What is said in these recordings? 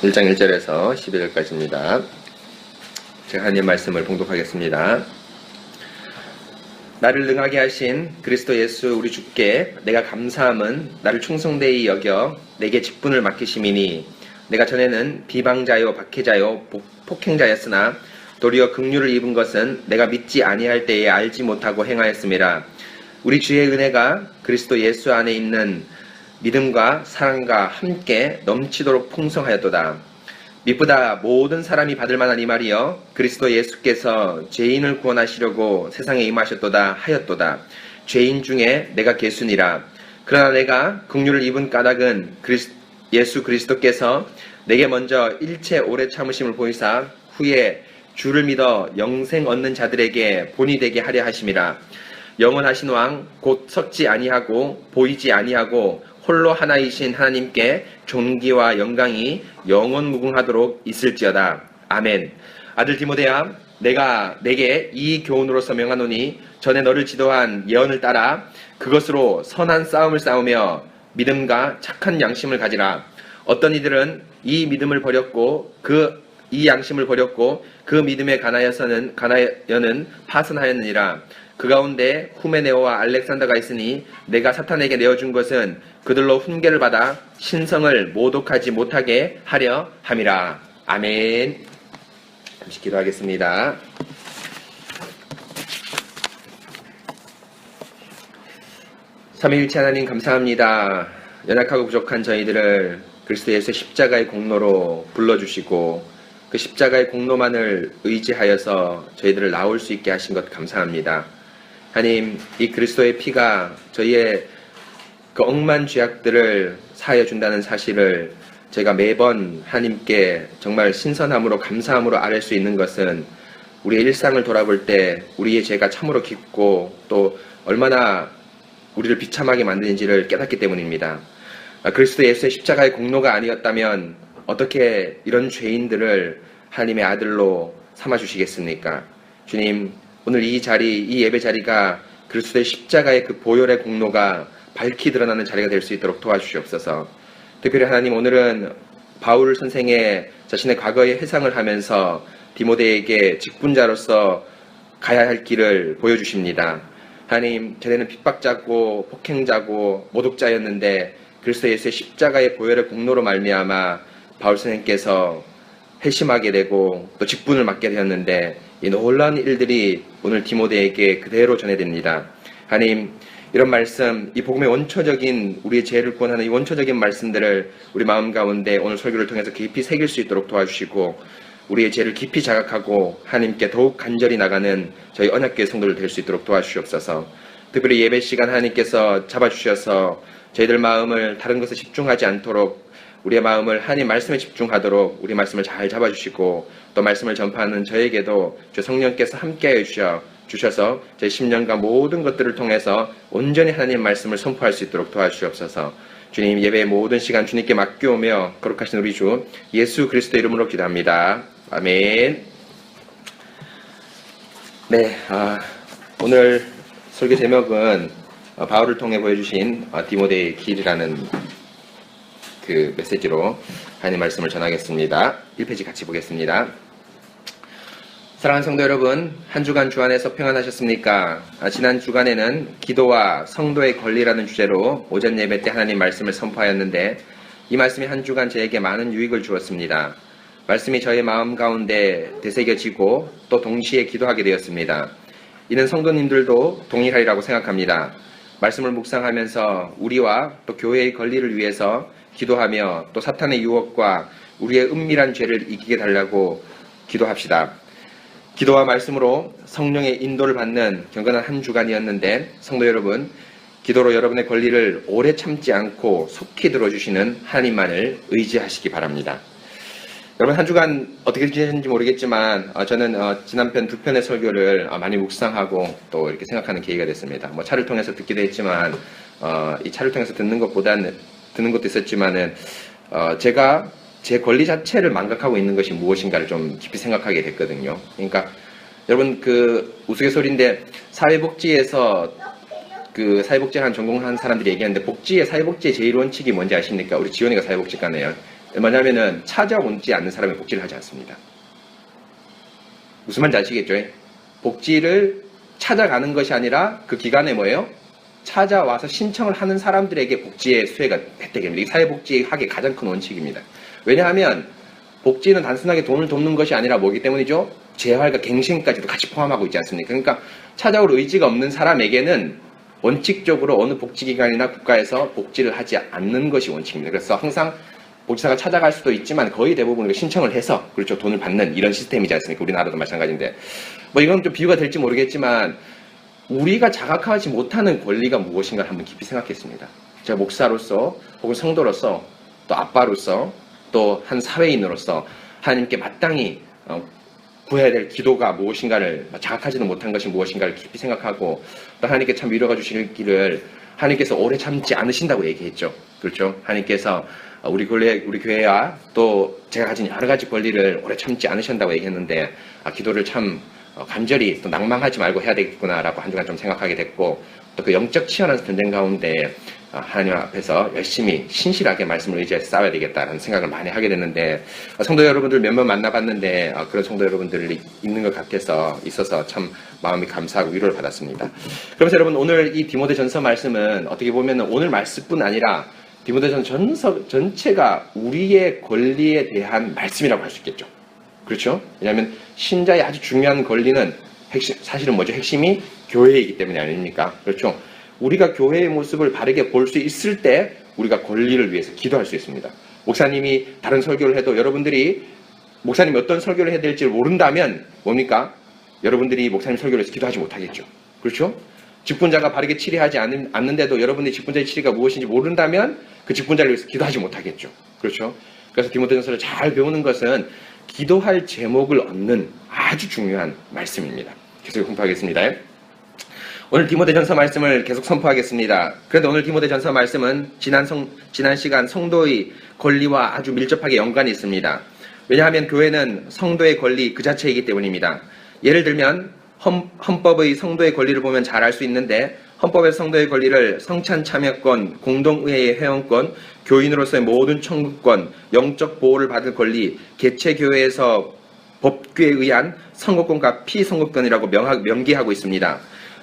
1장 1절에서 11절까지입니다. 제가 하나님 말씀을 봉독하겠습니다. 나를 능하게 하신 그리스도 예수 우리 주께 내가 감사함은 나를 충성되이 여겨 내게 직분을 맡기심이니 내가 전에는 비방자요 박해자요 폭행자였으나 도리어 긍휼을 입은 것은 내가 믿지 아니할 때에 알지 못하고 행하였음이라. 우리 주의 은혜가 그리스도 예수 안에 있는 믿음과 사랑과 함께 넘치도록 풍성하였도다. 미쁘다 모든 사람이 받을 만한 이 말이여 그리스도 예수께서 죄인을 구원하시려고 세상에 임하셨도다 하였도다. 죄인 중에 내가 개순이라. 그러나 내가 긍휼을 입은 까닭은 예수 그리스도께서 내게 먼저 일체 오래 참으심을 보이사 후에 주를 믿어 영생 얻는 자들에게 본이 되게 하려 하심이라. 영원하신 왕 곧 섞지 아니하고 보이지 아니하고 홀로 하나이신 하나님께 존귀와 영광이 영원 무궁하도록 있을지어다. 아멘. 아들 디모데야, 내가 내게 이 교훈으로서 명하노니 전에 너를 지도한 예언을 따라 그것으로 선한 싸움을 싸우며 믿음과 착한 양심을 가지라. 어떤 이들은 이 믿음을 버렸고 이 양심을 버렸고 그 믿음에 가나여는 파선하였느니라. 그 가운데 후메네오와 알렉산더가 있으니 내가 사탄에게 내어준 것은 그들로 훈계를 받아 신성을 모독하지 못하게 하려 함이라. 아멘. 잠시 기도하겠습니다. 삼위일체 하나님 감사합니다. 연약하고 부족한 저희들을 그리스도 예수의 십자가의 공로로 불러주시고 그 십자가의 공로만을 의지하여서 저희들을 나올 수 있게 하신 것 감사합니다. 하나님, 이 그리스도의 피가 저희의 그 억만 죄악들을 사하여 준다는 사실을 제가 매번 하나님께 정말 신선함으로 감사함으로 아뢰 수 있는 것은 우리의 일상을 돌아볼 때 우리의 죄가 참으로 깊고 또 얼마나 우리를 비참하게 만드는지를 깨닫기 때문입니다. 그리스도 예수의 십자가의 공로가 아니었다면 어떻게 이런 죄인들을 하나님의 아들로 삼아주시겠습니까? 주님, 오늘 이 예배 자리가 그리스도의 십자가의 그 보혈의 공로가 밝히 드러나는 자리가 될 수 있도록 도와주시옵소서. 특별히 하나님, 오늘은 바울 선생의 자신의 과거의 회상을 하면서 디모데에게 직분자로서 가야 할 길을 보여주십니다. 하나님, 전에는 핍박자고 폭행자고 모독자였는데 그리스도 예수의 십자가의 보혈의 공로로 말미암아 바울 선생께서 회심하게 되고 또 직분을 맡게 되었는데 이 놀라운 일들이 오늘 디모데에게 그대로 전해집니다. 하나님, 이런 말씀, 이 복음의 원초적인 우리의 죄를 구원하는 이 원초적인 말씀들을 우리 마음 가운데 오늘 설교를 통해서 깊이 새길 수 있도록 도와주시고 우리의 죄를 깊이 자각하고 하나님께 더욱 간절히 나가는 저희 언약교회 성도들 될 수 있도록 도와주시옵소서. 특별히 예배 시간 하나님께서 잡아주셔서 저희들 마음을 다른 것에 집중하지 않도록 우리의 마음을 하나님 말씀에 집중하도록 우리 말씀을 잘 잡아주시고 또 말씀을 전파하는 저에게도 주 성령께서 함께하여 주셔서 제 10년간 모든 것들을 통해서 온전히 하나님 말씀을 선포할 수 있도록 도와주시옵소서. 주님, 예배의 모든 시간 주님께 맡겨오며 거룩하신 우리 주 예수 그리스도 이름으로 기도합니다. 아멘. 네, 오늘 설교 제목은 바울을 통해 보여주신 디모데의 길이라는 그 메시지로 하나님 말씀을 전하겠습니다. 1페이지 같이 보겠습니다. 사랑하는 성도 여러분, 한 주간 주 안에서 평안하셨습니까? 지난 주간에는 기도와 성도의 권리라는 주제로 오전 예배 때 하나님 말씀을 선포하였는데 이 말씀이 한 주간 저에게 많은 유익을 주었습니다. 말씀이 저의 마음 가운데 되새겨지고 또 동시에 기도하게 되었습니다. 이는 성도님들도 동일하리라고 생각합니다. 말씀을 묵상하면서 우리와 또 교회의 권리를 위해서 기도하며 또 사탄의 유혹과 우리의 은밀한 죄를 이기게 달라고 기도합시다. 기도와 말씀으로 성령의 인도를 받는 경건한 한 주간이었는데 성도 여러분, 기도로 여러분의 권리를 오래 참지 않고 속히 들어주시는 하나님만을 의지하시기 바랍니다. 여러분, 한 주간 어떻게 지내셨는지 모르겠지만 저는 지난편 두 편의 설교를 많이 묵상하고 또 이렇게 생각하는 계기가 됐습니다. 차를 통해서 듣기도 했지만 이 차를 통해서 듣는 것도 있었지만은 제가 제 권리 자체를 망각하고 있는 것이 무엇인가를 좀 깊이 생각하게 됐거든요. 그러니까 여러분, 그 우스갯소리인데 사회복지에서 그 사회복지를 전공한 사람들이 얘기하는데 사회복지의 제일 원칙이 뭔지 아십니까? 우리 지원이가 사회복지과네요. 뭐냐면은 찾아오지 않는 사람의 복지를 하지 않습니다. 무슨 말인지 아시겠죠? 복지를 찾아가는 것이 아니라 그 기간에 뭐예요? 찾아와서 신청을 하는 사람들에게 복지의 수혜가 혜택입니다. 이 사회복지학의 가장 큰 원칙입니다. 왜냐하면 복지는 단순하게 돈을 돕는 것이 아니라 뭐기 때문이죠? 재활과 갱신까지도 같이 포함하고 있지 않습니까? 그러니까 찾아올 의지가 없는 사람에게는 원칙적으로 어느 복지기관이나 국가에서 복지를 하지 않는 것이 원칙입니다. 그래서 항상 복지사가 찾아갈 수도 있지만 거의 대부분 신청을 해서 그렇죠, 돈을 받는 이런 시스템이지 않습니까? 우리나라도 마찬가지인데 뭐 이건 좀 비유가 될지 모르겠지만 우리가 자각하지 못하는 권리가 무엇인가 한번 깊이 생각했습니다. 제가 목사로서 혹은 성도로서 또 아빠로서 또 한 사회인으로서 하나님께 마땅히 구해야 될 기도가 무엇인가를 자각하지도 못한 것이 무엇인가를 깊이 생각하고 또 하나님께 참 위로가 주시기를 하나님께서 오래 참지 않으신다고 얘기했죠. 그렇죠? 하나님께서 우리 교회와 또 제가 가진 여러 가지 권리를 오래 참지 않으신다고 얘기했는데 기도를 참 간절히 또 낭망하지 말고 해야 되겠구나라고 한 주간 좀 생각하게 됐고 또 그 영적 치열한 전쟁 가운데 하나님 앞에서 열심히 신실하게 말씀을 의지해서 싸워야 되겠다라는 생각을 많이 하게 됐는데 성도 여러분들 몇몇 만나봤는데 그런 성도 여러분들이 있는 것 같아서 있어서 참 마음이 감사하고 위로를 받았습니다. 그러면서 여러분 오늘 이 디모데전서 말씀은 어떻게 보면 오늘 말씀뿐 아니라 디모데전서 전체가 우리의 권리에 대한 말씀이라고 할 수 있겠죠. 그렇죠? 왜냐하면 신자의 아주 중요한 권리는 사실은 뭐죠? 핵심이 교회이기 때문이 아닙니까? 그렇죠? 우리가 교회의 모습을 바르게 볼 수 있을 때 우리가 권리를 위해서 기도할 수 있습니다. 목사님이 다른 설교를 해도 여러분들이 목사님이 어떤 설교를 해야 될지 모른다면 뭡니까? 여러분들이 목사님 설교를 해서 기도하지 못하겠죠. 그렇죠? 직분자가 바르게 치리하지 않는데도 여러분들이 직분자의 치리가 무엇인지 모른다면 그 직분자를 위해서 기도하지 못하겠죠. 그렇죠? 그래서 디모데전서를 잘 배우는 것은 기도할 제목을 얻는 아주 중요한 말씀입니다. 계속 공부하겠습니다. 오늘 디모데전서 말씀을 계속 선포하겠습니다. 그런데 오늘 디모데전서 말씀은 지난 시간 성도의 권리와 아주 밀접하게 연관이 있습니다. 왜냐하면 교회는 성도의 권리 그 자체이기 때문입니다. 예를 들면 헌법의 성도의 권리를 보면 잘 알 수 있는데 헌법의 성도의 권리를 성찬 참여권, 공동의회의 회원권, 교인으로서의 모든 청구권, 영적 보호를 받을 권리, 개체교회에서 법규에 의한 선거권과 피선거권이라고 명기하고 있습니다.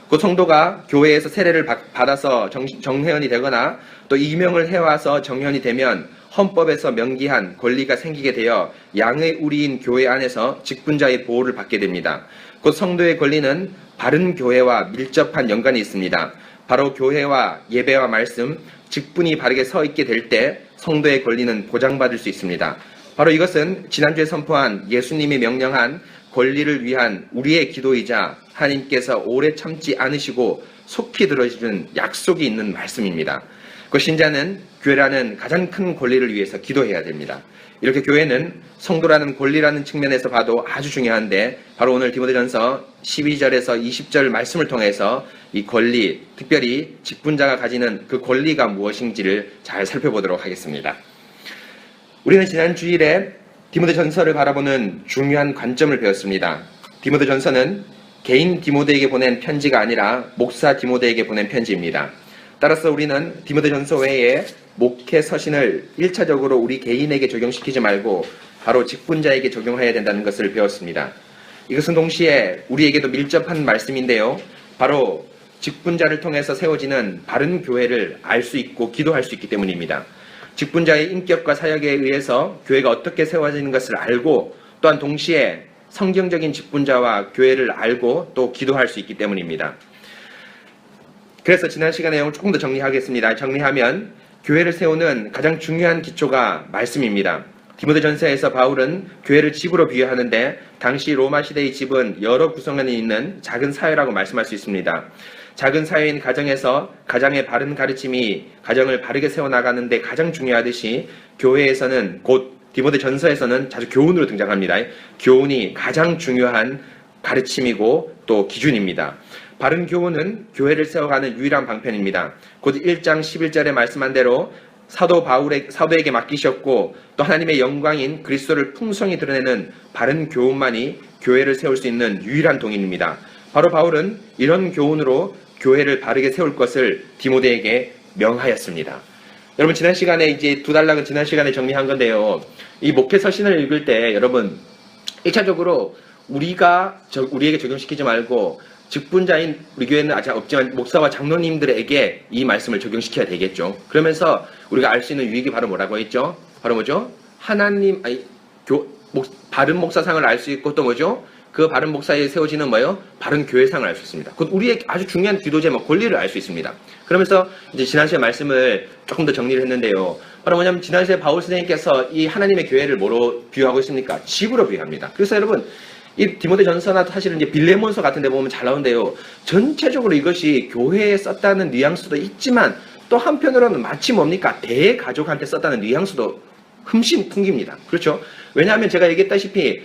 그 성도가 교회에서 세례를 받아서 정회원이 되거나 또 임명을 해와서 정회원이 되면 헌법에서 명기한 권리가 생기게 되어 양의 우리인 교회 안에서 직분자의 보호를 받게 됩니다. 그 성도의 권리는 바른 교회와 밀접한 연관이 있습니다. 바로 교회와 예배와 말씀, 직분이 바르게 서 있게 될 때 성도의 권리는 보장받을 수 있습니다. 바로 이것은 지난주에 선포한 예수님이 명령한 권리를 위한 우리의 기도이자 하나님께서 오래 참지 않으시고 속히 들어주는 약속이 있는 말씀입니다. 그 신자는 교회라는 가장 큰 권리를 위해서 기도해야 됩니다. 이렇게 교회는 성도라는 권리라는 측면에서 봐도 아주 중요한데 바로 오늘 디모데전서 12절에서 20절 말씀을 통해서 이 권리, 특별히 직분자가 가지는 그 권리가 무엇인지를 잘 살펴보도록 하겠습니다. 우리는 지난 주일에 디모데전서를 바라보는 중요한 관점을 배웠습니다. 디모데전서는 개인 디모데에게 보낸 편지가 아니라 목사 디모데에게 보낸 편지입니다. 따라서 우리는 디모데전서 외에 목회 서신을 1차적으로 우리 개인에게 적용시키지 말고 바로 직분자에게 적용해야 된다는 것을 배웠습니다. 이것은 동시에 우리에게도 밀접한 말씀인데요. 바로 직분자를 통해서 세워지는 바른 교회를 알 수 있고 기도할 수 있기 때문입니다. 직분자의 인격과 사역에 의해서 교회가 어떻게 세워지는 것을 알고 또한 동시에 성경적인 직분자와 교회를 알고 또 기도할 수 있기 때문입니다. 그래서 지난 시간 내용을 조금 더 정리하겠습니다. 정리하면 교회를 세우는 가장 중요한 기초가 말씀입니다. 디모데전서에서 바울은 교회를 집으로 비유하는데 당시 로마 시대의 집은 여러 구성원이 있는 작은 사회라고 말씀할 수 있습니다. 작은 사회인 가정에서 가장의 바른 가르침이 가정을 바르게 세워나가는 데 가장 중요하듯이 교회에서는 곧 디모데전서에서는 자주 교훈으로 등장합니다. 교훈이 가장 중요한 가르침이고 또 기준입니다. 바른 교훈은 교회를 세워가는 유일한 방편입니다. 곧 1장 11절에 말씀한 대로 사도에게 맡기셨고 또 하나님의 영광인 그리스도를 풍성히 드러내는 바른 교훈만이 교회를 세울 수 있는 유일한 동인입니다. 바로 바울은 이런 교훈으로 교회를 바르게 세울 것을 디모데에게 명하였습니다. 여러분 지난 시간에 이제 두 단락은 지난 시간에 정리한 건데요. 이 목회 서신을 읽을 때 여러분 1차적으로 우리에게 적용시키지 말고 직분자인 우리 교회는 아직 없지만 목사와 장로님들에게 이 말씀을 적용시켜야 되겠죠. 그러면서 우리가 알 수 있는 유익이 바로 뭐라고 했죠? 바로 뭐죠? 바른 목사상을 알 수 있고 또 뭐죠? 그 바른 목사에 세워지는 뭐예요? 바른 교회상을 알 수 있습니다. 곧 우리의 아주 중요한 기도 제목, 권리를 알 수 있습니다. 그러면서 이제 지난 시간 말씀을 조금 더 정리를 했는데요. 바로 뭐냐면 지난 시간에 바울 선생님께서 이 하나님의 교회를 뭐로 비유하고 있습니까? 집으로 비유합니다. 그래서 여러분 이 디모데 전서나 사실은 이제 빌레몬서 같은 데 보면 잘 나오는데요. 전체적으로 이것이 교회에 썼다는 뉘앙스도 있지만 또 한편으로는 마치 뭡니까? 대가족한테 썼다는 뉘앙스도 흠씬 풍깁니다. 그렇죠? 왜냐하면 제가 얘기했다시피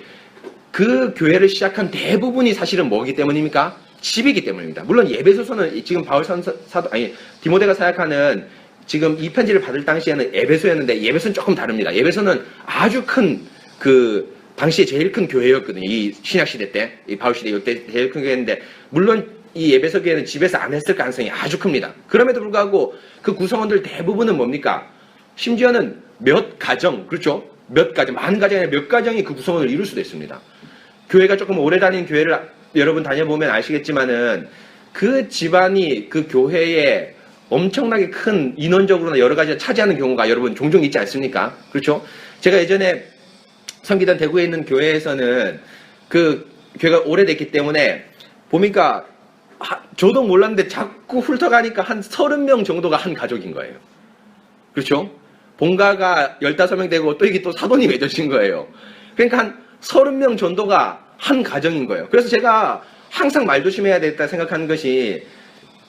그 교회를 시작한 대부분이 사실은 뭐기 때문입니까? 집이기 때문입니다. 물론 에베소서는 지금 디모데가 사역하는 지금 이 편지를 받을 당시에는 에베소였는데 에베소는 조금 다릅니다. 에베소는 아주 큰 당시에 제일 큰 교회였거든요. 이 신약시대 때, 이 바울시대 이때 제일 큰 교회였는데, 물론 이 에베소 교회는 집에서 안 했을 가능성이 아주 큽니다. 그럼에도 불구하고 그 구성원들 대부분은 뭡니까? 심지어는 몇 가정, 그렇죠? 만 가정이 아니라 몇 가정이 그 구성원을 이룰 수도 있습니다. 교회가 조금 오래 다닌 교회를 여러분 다녀보면 아시겠지만은 그 집안이 그 교회에 엄청나게 큰 인원적으로나 여러 가지 차지하는 경우가 여러분 종종 있지 않습니까? 그렇죠? 제가 예전에 섬기던 대구에 있는 교회에서는 그 교회가 오래됐기 때문에 보니까 저도 몰랐는데 자꾸 훑어가니까 한 30명 정도가 한 가족인 거예요. 그렇죠? 본가가 15명 되고 또 이게 또 사돈이 맺어진 거예요. 그러니까 한 30명 정도가 한 가정인 거예요. 그래서 제가 항상 말 조심해야 되겠다 생각하는 것이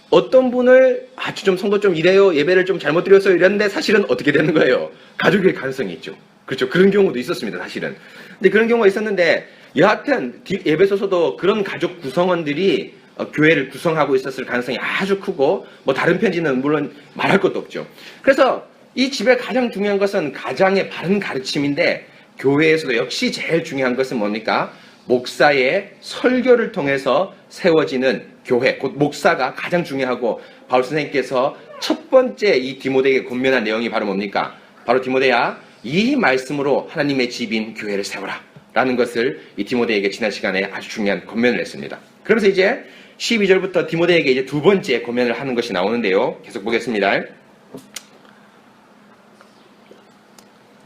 어떤 분을 아주 좀 성도 좀 이래요, 예배를 좀 잘못 드렸어요 이랬는데 사실은 어떻게 되는 거예요? 가족일 가능성이 있죠. 그렇죠. 그런 경우도 있었습니다, 사실은. 근데 그런 경우가 있었는데, 여하튼, 에베소서도 그런 가족 구성원들이 교회를 구성하고 있었을 가능성이 아주 크고, 뭐 다른 편지는 물론 말할 것도 없죠. 그래서 이 집의 가장 중요한 것은 가장의 바른 가르침인데, 교회에서도 역시 제일 중요한 것은 뭡니까? 목사의 설교를 통해서 세워지는 교회, 곧 목사가 가장 중요하고, 바울 선생님께서 첫 번째 이 디모데에게 권면한 내용이 바로 뭡니까? 바로 디모데야, 이 말씀으로 하나님의 집인 교회를 세워라 라는 것을 이 디모데에게 지난 시간에 아주 중요한 권면을 했습니다. 그러면서 이제 12절부터 디모데에게 이제 두 번째 권면을 하는 것이 나오는데요. 계속 보겠습니다.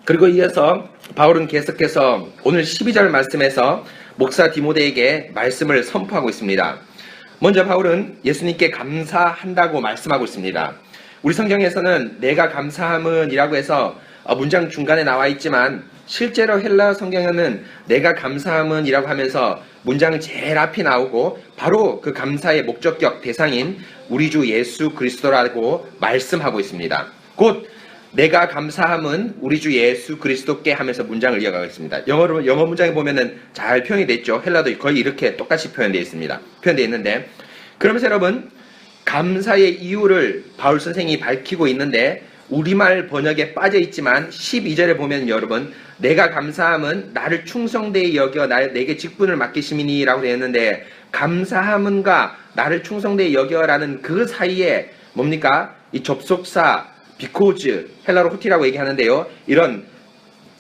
그리고 이어서 바울은 계속해서 오늘 12절 말씀에서 목사 디모데에게 말씀을 선포하고 있습니다. 먼저 바울은 예수님께 감사한다고 말씀하고 있습니다. 우리 성경에서는 내가 감사함은 이라고 해서 문장 중간에 나와 있지만 실제로 헬라 성경에는 내가 감사함은 이라고 하면서 문장 제일 앞이 나오고 바로 그 감사의 목적격 대상인 우리 주 예수 그리스도라고 말씀하고 있습니다. 곧 내가 감사함은 우리 주 예수 그리스도께 하면서 문장을 이어가고 있습니다. 영어 문장에 보면은 잘 표현이 됐죠. 헬라도 거의 이렇게 똑같이 표현되어 있습니다. 표현되어 있는데 그러면서 여러분 감사의 이유를 바울 선생이 밝히고 있는데 우리말 번역에 빠져 있지만 12절에 보면 여러분 내가 감사함은 나를 충성되이 여겨 내게 직분을 맡기심이니 라고 되어 있는데 감사함은과 나를 충성되이 여겨라는 그 사이에 뭡니까? 이 접속사 because 헬라로 후티라고 얘기하는데요. 이런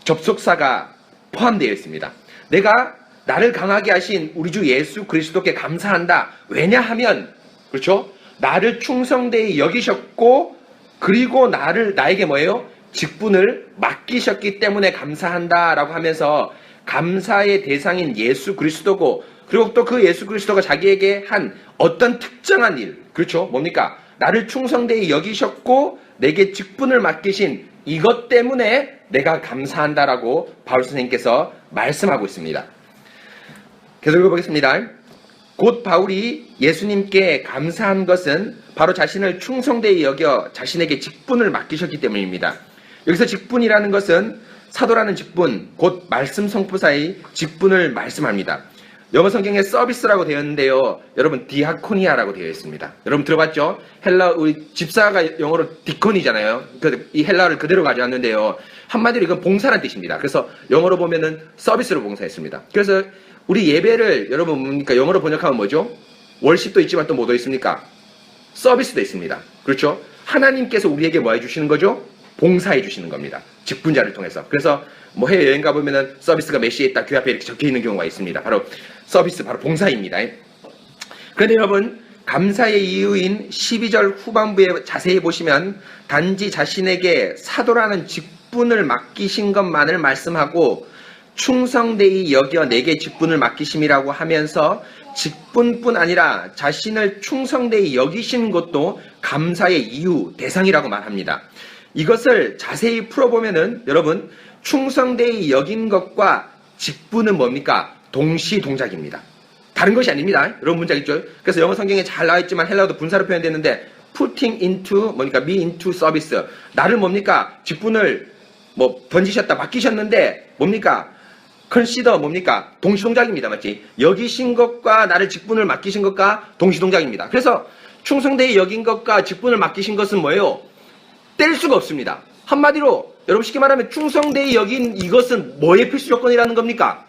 접속사가 포함되어 있습니다. 내가 나를 강하게 하신 우리 주 예수 그리스도께 감사한다. 왜냐하면 그렇죠? 나를 충성되이 여기셨고 그리고 나에게 뭐예요? 직분을 맡기셨기 때문에 감사한다라고 하면서 감사의 대상인 예수 그리스도고 그리고 또 그 예수 그리스도가 자기에게 한 어떤 특정한 일, 그렇죠? 뭡니까? 나를 충성되이 여기셨고 내게 직분을 맡기신 이것 때문에 내가 감사한다라고 바울 선생님께서 말씀하고 있습니다. 계속 읽어보겠습니다. 곧 바울이 예수님께 감사한 것은 바로 자신을 충성되이 여겨 자신에게 직분을 맡기셨기 때문입니다. 여기서 직분이라는 것은 사도라는 직분, 곧 말씀 선포사의 직분을 말씀합니다. 영어 성경에 서비스라고 되어 있는데요. 여러분 디아코니아라고 되어 있습니다. 여러분 들어봤죠? 우리 집사가 영어로 디콘이잖아요. 이 헬라어를 그대로 가져왔는데요. 한마디로 이건 봉사라는 뜻입니다. 그래서 영어로 보면은 서비스로 봉사했습니다. 그래서 우리 예배를 여러분 뭡니까? 영어로 번역하면 뭐죠? 월십도 있지만 또 뭐도 있습니까? 서비스도 있습니다. 그렇죠? 하나님께서 우리에게 뭐 해주시는 거죠? 봉사해 주시는 겁니다. 직분자를 통해서. 그래서 뭐 해외여행 가보면은 서비스가 몇 시에 있다, 교 앞에 이렇게 적혀 있는 경우가 있습니다. 바로 서비스, 바로 봉사입니다. 그런데 여러분, 감사의 이유인 12절 후반부에 자세히 보시면 단지 자신에게 사도라는 직분을 맡기신 것만을 말씀하고 충성되이 여겨 내게 직분을 맡기심이라고 하면서 직분뿐 아니라 자신을 충성되이 여기신 것도 감사의 이유, 대상이라고 말합니다. 이것을 자세히 풀어보면은 여러분, 충성되이 여긴 것과 직분은 뭡니까? 동시동작입니다. 다른 것이 아닙니다. 여러분 문장 있죠? 그래서 영어 성경에 잘 나와있지만 헬라어도 분사로 표현되는데 putting into 뭡니까? me into service. 나를 뭡니까? 직분을 뭐 던지셨다, 맡기셨는데 뭡니까? consider 뭡니까? 동시동작입니다. 맞지? 여기신 것과 나를 직분을 맡기신 것과 동시동작입니다. 그래서 충성되이 여긴 것과 직분을 맡기신 것은 뭐예요? 뗄 수가 없습니다. 한마디로 여러분 쉽게 말하면 충성되이 여긴 이것은 뭐의 필수 조건이라는 겁니까?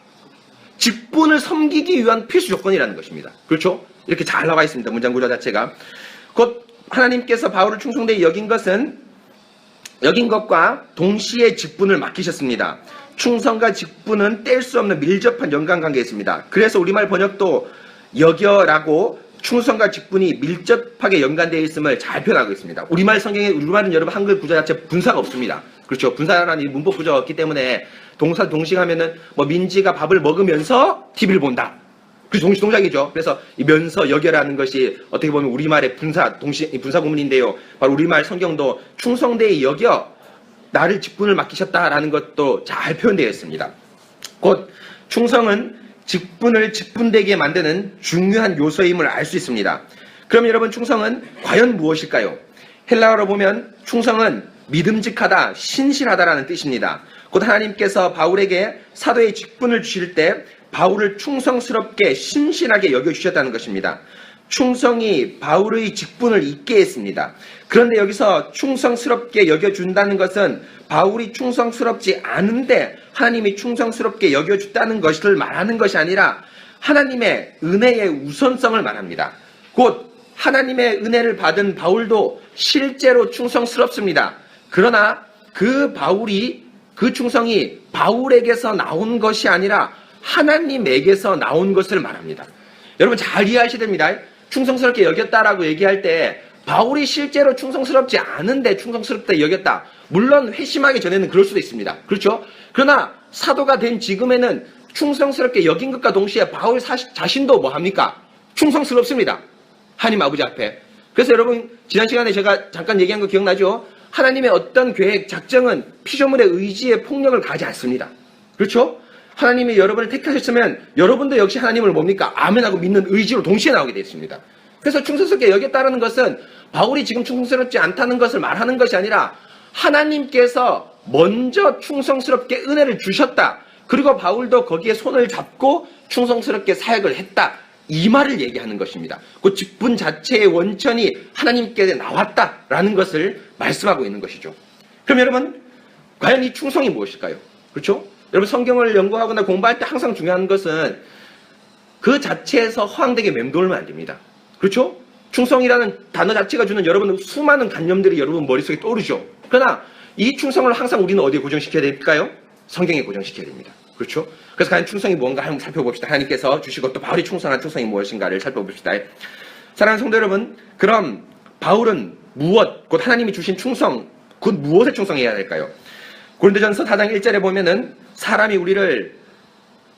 직분을 섬기기 위한 필수 조건이라는 것입니다. 그렇죠? 이렇게 잘 나와 있습니다. 문장 구조 자체가. 곧 하나님께서 바울을 충성되이 여긴 것과 동시에 직분을 맡기셨습니다. 충성과 직분은 뗄 수 없는 밀접한 연관관계에 있습니다. 그래서 우리말 번역도 여겨라고 충성과 직분이 밀접하게 연관되어 있음을 잘 표현하고 있습니다. 우리말 성경에, 우리말은 여러분 한글 구조 자체 분사가 없습니다. 그렇죠? 분사라는 문법 구조가 없기 때문에 동사 동시하면은 뭐 민지가 밥을 먹으면서 TV를 본다. 그래서 동시동작이죠. 그래서 이 면서 여겨라는 것이 어떻게 보면 우리말의 분사 구문인데요. 바로 우리말 성경도 충성되이 여겨 나를 직분을 맡기셨다라는 것도 잘 표현되어 있습니다. 곧 충성은 직분을 직분되게 만드는 중요한 요소임을 알 수 있습니다. 그럼 여러분, 충성은 과연 무엇일까요? 헬라어로 보면 충성은 믿음직하다, 신실하다라는 뜻입니다. 곧 하나님께서 바울에게 사도의 직분을 주실 때 바울을 충성스럽게 신실하게 여겨주셨다는 것입니다. 충성이 바울의 직분을 잇게 했습니다. 그런데 여기서 충성스럽게 여겨준다는 것은 바울이 충성스럽지 않은데 하나님이 충성스럽게 여겨줬다는 것을 말하는 것이 아니라 하나님의 은혜의 우선성을 말합니다. 곧 하나님의 은혜를 받은 바울도 실제로 충성스럽습니다. 그러나 그 충성이 바울에게서 나온 것이 아니라 하나님에게서 나온 것을 말합니다. 여러분 잘 이해하셔야 됩니다. 충성스럽게 여겼다라고 얘기할 때 바울이 실제로 충성스럽지 않은데 충성스럽게 여겼다. 물론 회심하기 전에는 그럴 수도 있습니다. 그렇죠? 그러나 사도가 된 지금에는 충성스럽게 여긴 것과 동시에 바울 자신도 뭐합니까? 충성스럽습니다. 하나님 아버지 앞에. 그래서 여러분 지난 시간에 제가 잠깐 얘기한 거 기억나죠? 하나님의 어떤 계획, 작정은 피조물의 의지에 폭력을 가하지 않습니다. 그렇죠? 하나님이 여러분을 택하셨으면 여러분도 역시 하나님을 뭡니까? 아멘하고 믿는 의지로 동시에 나오게 되어 있습니다. 그래서 충성스럽게 여겼다는 것은 바울이 지금 충성스럽지 않다는 것을 말하는 것이 아니라 하나님께서 먼저 충성스럽게 은혜를 주셨다. 그리고 바울도 거기에 손을 잡고 충성스럽게 사역을 했다. 이 말을 얘기하는 것입니다. 그 직분 자체의 원천이 하나님께 나왔다라는 것을 말씀하고 있는 것이죠. 그럼 여러분, 과연 이 충성이 무엇일까요? 그렇죠? 여러분 성경을 연구하거나 공부할 때 항상 중요한 것은 그 자체에서 허황되게 맴돌면 안 됩니다. 그렇죠? 충성이라는 단어 자체가 주는 여러분 수많은 관념들이 여러분 머릿속에 떠오르죠. 그러나 이 충성을 항상 우리는 어디에 고정시켜야 될까요? 성경에 고정시켜야 됩니다. 그렇죠? 그래서 과연 충성이 무언가 한번 살펴봅시다. 하나님께서 주시고 또 바울이 충성한 충성이 무엇인가를 살펴봅시다. 사랑하는 성도 여러분, 그럼 바울은 무엇, 곧 하나님이 주신 충성, 곧 무엇에 충성해야 될까요? 고린도전서 4장 1절에 보면은 사람이 우리를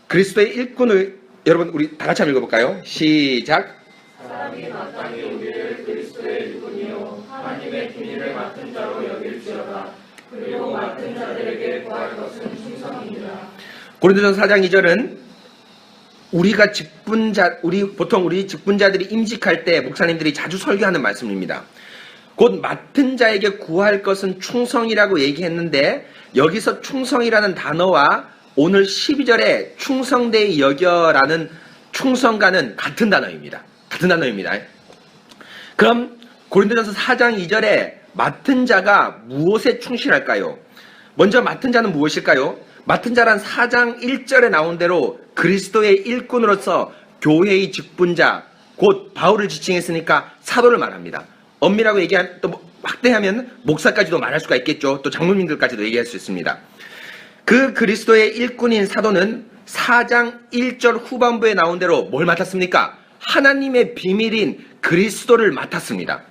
그리스도의 일꾼을, 여러분 우리 다 같이 한번 읽어볼까요? 시작. 사람이 마땅히 우리를 그리스도의 일꾼이요 하나님의 비밀을 맡은 자로 여길지어다. 그리고 맡은 자들에게 구할 것은 충성입니다. 고린도전서 4장 2절은 보통 우리 직분자들이 임직할 때 목사님들이 자주 설교하는 말씀입니다. 곧 맡은 자에게 구할 것은 충성이라고 얘기했는데 여기서 충성이라는 단어와 오늘 12절에 충성되이 여겨라는 충성과는 같은 단어입니다. 그럼 고린도전서 4장 2절에 맡은 자가 무엇에 충실할까요? 먼저 맡은 자는 무엇일까요? 맡은 자란 4장 1절에 나온 대로 그리스도의 일꾼으로서 교회의 직분자, 곧 바울을 지칭했으니까 사도를 말합니다. 엄밀하게 얘기하면 또 확대하면 목사까지도 말할 수가 있겠죠. 또 장로님들까지도 얘기할 수 있습니다. 그 그리스도의 일꾼인 사도는 4장 1절 후반부에 나온 대로 뭘 맡았습니까? 하나님의 비밀인 그리스도를 맡았습니다.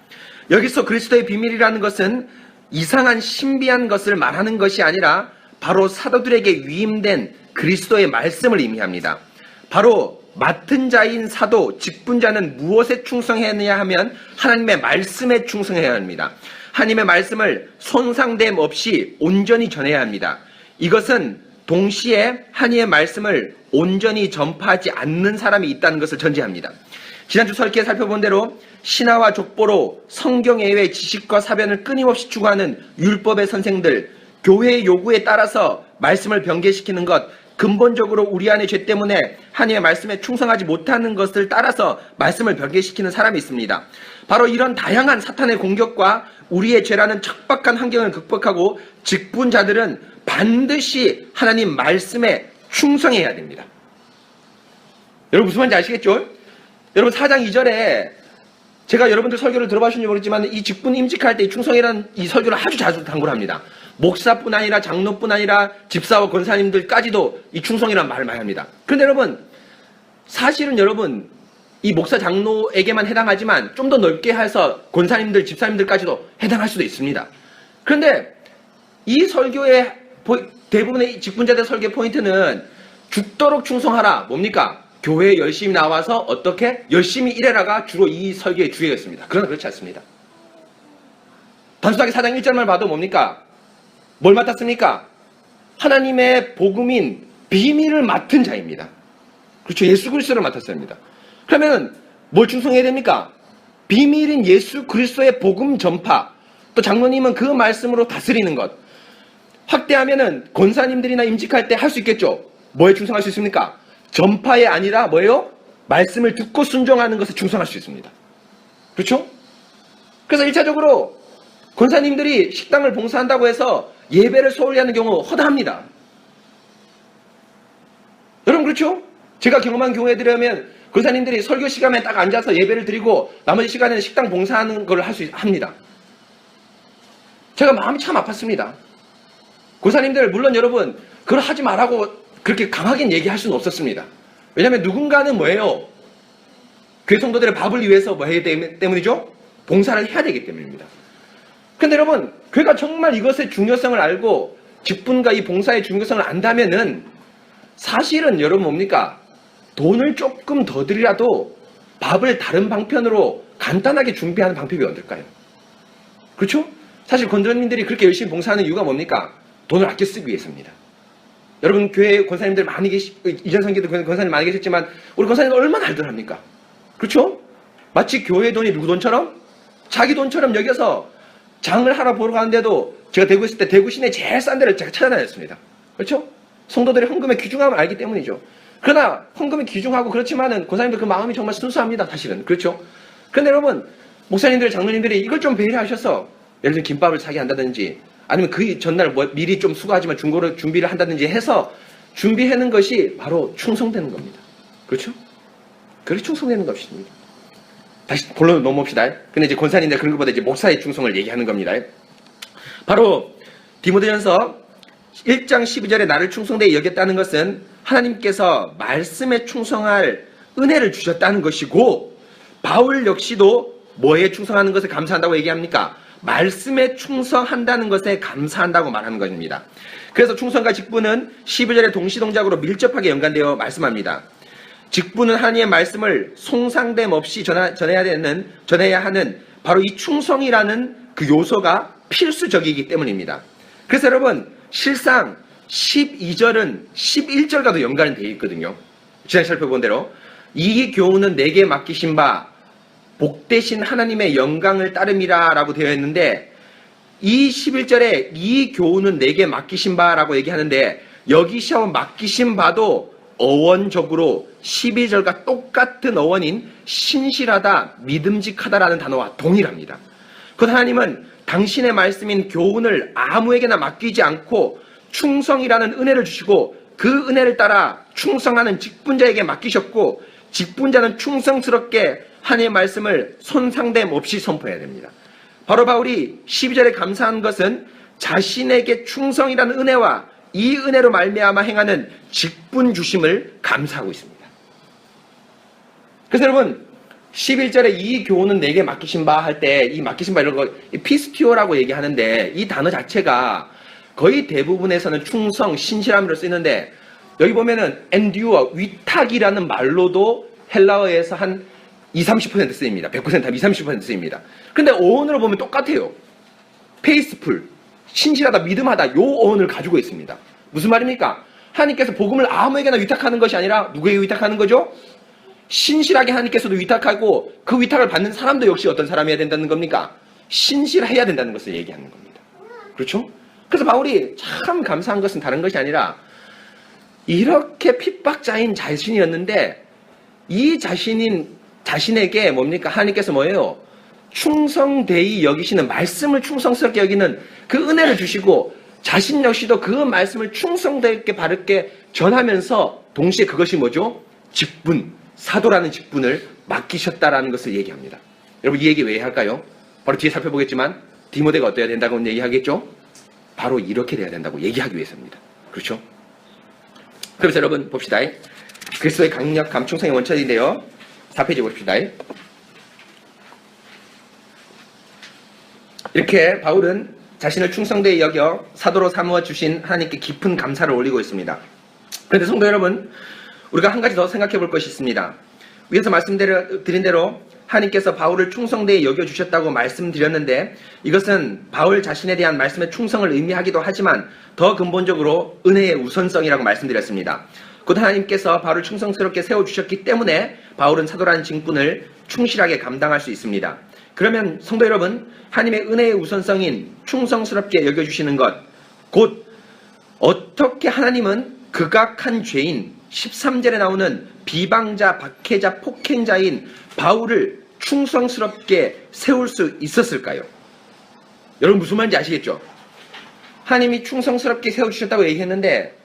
여기서 그리스도의 비밀이라는 것은 이상한 신비한 것을 말하는 것이 아니라 바로 사도들에게 위임된 그리스도의 말씀을 의미합니다. 바로 맡은 자인 사도, 직분자는 무엇에 충성해야 하면 하나님의 말씀에 충성해야 합니다. 하나님의 말씀을 손상됨 없이 온전히 전해야 합니다. 이것은 동시에 하나님의 말씀을 온전히 전파하지 않는 사람이 있다는 것을 전제합니다. 지난주 설계에 살펴본 대로 신화와 족보로 성경 외의 지식과 사변을 끊임없이 추구하는 율법의 선생들, 교회의 요구에 따라서 말씀을 변개시키는 것, 근본적으로 우리 안의 죄 때문에 하나님의 말씀에 충성하지 못하는 것을 따라서 말씀을 변개시키는 사람이 있습니다. 바로 이런 다양한 사탄의 공격과 우리의 죄라는 척박한 환경을 극복하고 직분자들은 반드시 하나님 말씀에 충성해야 됩니다. 여러분 무슨 말인지 아시겠죠? 여러분 4장 2절에 제가 여러분들 설교를 들어보셨는지 모르겠지만 이 직분 임직할 때 이 충성이라는 이 설교를 아주 자주 당부를 합니다. 목사뿐 아니라 장로뿐 아니라 집사와 권사님들까지도 이 충성이라는 말을 많이 합니다. 그런데 여러분 사실은 여러분 이 목사 장로에게만 해당하지만 좀 더 넓게 해서 권사님들 집사님들까지도 해당할 수도 있습니다. 그런데 이 설교의 대부분의 직분자들 설교 포인트는 죽도록 충성하라. 뭡니까? 교회에 열심히 나와서 어떻게? 열심히 일해라가 주로 이 설교의 주제였습니다. 그러나 그렇지 않습니다. 단순하게 4장 1절만 봐도 뭡니까? 뭘 맡았습니까? 하나님의 복음인 비밀을 맡은 자입니다. 그렇죠. 예수 그리스도를 맡았습니다. 그러면 뭘 충성해야 됩니까? 비밀인 예수 그리스도의 복음 전파, 또 장로님은 그 말씀으로 다스리는 것. 확대하면은 권사님들이나 임직할 때 할 수 있겠죠. 뭐에 충성할 수 있습니까? 전파에 아니라 뭐예요? 말씀을 듣고 순종하는 것에 충성할 수 있습니다. 그렇죠? 그래서 1차적으로 권사님들이 식당을 봉사한다고 해서 예배를 소홀히 하는 경우 허다합니다. 여러분 그렇죠? 제가 경험한 경우에 들으면 권사님들이 설교 시간에 딱 앉아서 예배를 드리고 나머지 시간에는 식당 봉사하는 걸 합니다. 제가 마음이 참 아팠습니다. 권사님들 물론 여러분 그걸 하지 말라고 그렇게 강하게 얘기할 수는 없었습니다. 왜냐하면 누군가는 뭐예요? 교회 성도들의 밥을 위해서 뭐 해야 되기 때문이죠? 봉사를 해야 되기 때문입니다. 근데 여러분 교회가 정말 이것의 중요성을 알고 직분과 이 봉사의 중요성을 안다면은 사실은 여러분 뭡니까? 돈을 조금 더 들이라도 밥을 다른 방편으로 간단하게 준비하는 방법이 어떨까요? 그렇죠? 사실 권사님들이 그렇게 열심히 봉사하는 이유가 뭡니까? 돈을 아껴 쓰기 위해서입니다. 여러분 교회 권사님들 많이 이전 성기도 권사님 많이 계셨지만 우리 권사님들 얼마나 알더랍니까? 그렇죠? 마치 교회 돈이 누구 돈처럼? 자기 돈처럼 여겨서 장을 하러 보러 가는데도 제가 대구에 있을 때 대구 시내 제일 싼 데를 제가 찾아다녔습니다. 그렇죠? 성도들이 헌금의 귀중함을 알기 때문이죠. 그러나 헌금이 귀중하고 그렇지만은 권사님들 그 마음이 정말 순수합니다. 사실은. 그렇죠? 그런데 여러분 목사님들 장로님들이 이걸 좀 배려하셔서 예를 들면 김밥을 사게 한다든지 아니면 그 전날 미리 좀 수고하지만 중고로 준비를 한다든지 해서 준비하는 것이 바로 충성되는 겁니다. 그렇죠? 그게 충성되는 것입니다. 다시 본론으로 넘어옵시다. 근데 이제 권사님들 그런 것보다 이제 목사의 충성을 얘기하는 겁니다. 바로 디모데전서 1장 12절에 나를 충성되게 여겼다는 것은 하나님께서 말씀에 충성할 은혜를 주셨다는 것이고 바울 역시도 뭐에 충성하는 것에 감사한다고 얘기합니까? 말씀에 충성한다는 것에 감사한다고 말하는 것입니다. 그래서 충성과 직분은 12절의 동시동작으로 밀접하게 연관되어 말씀합니다. 직분은 하나님의 말씀을 송상됨 없이 전해야 하는 바로 이 충성이라는 그 요소가 필수적이기 때문입니다. 그래서 여러분 실상 12절은 11절과도 연관이 되어 있거든요. 지난해 살펴본 대로 이 교훈은 내게 맡기신 바 복되신 하나님의 영광을 따름이라 라고 되어 있는데 이 11절에 이 교훈은 내게 맡기신 바라고 얘기하는데 여기서 맡기신 바도 어원적으로 12절과 똑같은 어원인 신실하다, 믿음직하다라는 단어와 동일합니다. 그 하나님은 당신의 말씀인 교훈을 아무에게나 맡기지 않고 충성이라는 은혜를 주시고 그 은혜를 따라 충성하는 직분자에게 맡기셨고 직분자는 충성스럽게 하나님의 말씀을 손상됨 없이 선포해야 됩니다. 바로 바울이 12절에 감사한 것은 자신에게 충성이라는 은혜와 이 은혜로 말미암아 행하는 직분 주심을 감사하고 있습니다. 그래서 여러분 11절에 이 교훈은 내게 맡기신 바 할 때 이 맡기신 바 이런 거 피스티오라고 얘기하는데 이 단어 자체가 거의 대부분에서는 충성, 신실함으로 쓰이는데 여기 보면은 endure, 위탁이라는 말로도 헬라어에서 한 20-30% 쓰입니다. 100% 한 20-30% 쓰입니다. 근데 어원으로 보면 똑같아요. 페이스풀, 신실하다, 믿음하다 요 어원을 가지고 있습니다. 무슨 말입니까? 하나님께서 복음을 아무에게나 위탁하는 것이 아니라 누구에게 위탁하는 거죠? 신실하게 하나님께서도 위탁하고 그 위탁을 받는 사람도 역시 어떤 사람이어야 된다는 겁니까? 신실해야 된다는 것을 얘기하는 겁니다. 그렇죠? 그래서 바울이 참 감사한 것은 다른 것이 아니라 이렇게 핍박자인 자신이었는데 이 자신에게 뭡니까? 하나님께서 뭐예요? 충성되이 여기시는 말씀을 충성스럽게 여기는 그 은혜를 주시고 자신 역시도 그 말씀을 충성되게 바르게 전하면서 동시에 그것이 뭐죠? 직분, 사도라는 직분을 맡기셨다라는 것을 얘기합니다. 여러분 이 얘기 왜 할까요? 바로 뒤에 살펴보겠지만 디모데가 어떠해야 된다고 얘기하겠죠? 바로 이렇게 돼야 된다고 얘기하기 위해서입니다. 그렇죠? 그래서 여러분 봅시다. 그리스도의 강력함 충성의 원천인데요. 4페이지 봅시다. 이렇게 바울은 자신을 충성되이 여겨 사도로 삼아 주신 하나님께 깊은 감사를 올리고 있습니다. 그런데 성도 여러분, 우리가 한 가지 더 생각해 볼 것이 있습니다. 위에서 말씀드린 대로 하나님께서 바울을 충성되이 여겨주셨다고 말씀드렸는데 이것은 바울 자신에 대한 말씀의 충성을 의미하기도 하지만 더 근본적으로 은혜의 우선성이라고 말씀드렸습니다. 곧 하나님께서 바울을 충성스럽게 세워주셨기 때문에 바울은 사도라는 직분을 충실하게 감당할 수 있습니다. 그러면 성도 여러분, 하나님의 은혜의 우선성인 충성스럽게 여겨주시는 것, 곧 어떻게 하나님은 극악한 죄인 13절에 나오는 비방자, 박해자, 폭행자인 바울을 충성스럽게 세울 수 있었을까요? 여러분 무슨 말인지 아시겠죠? 하나님이 충성스럽게 세워주셨다고 얘기했는데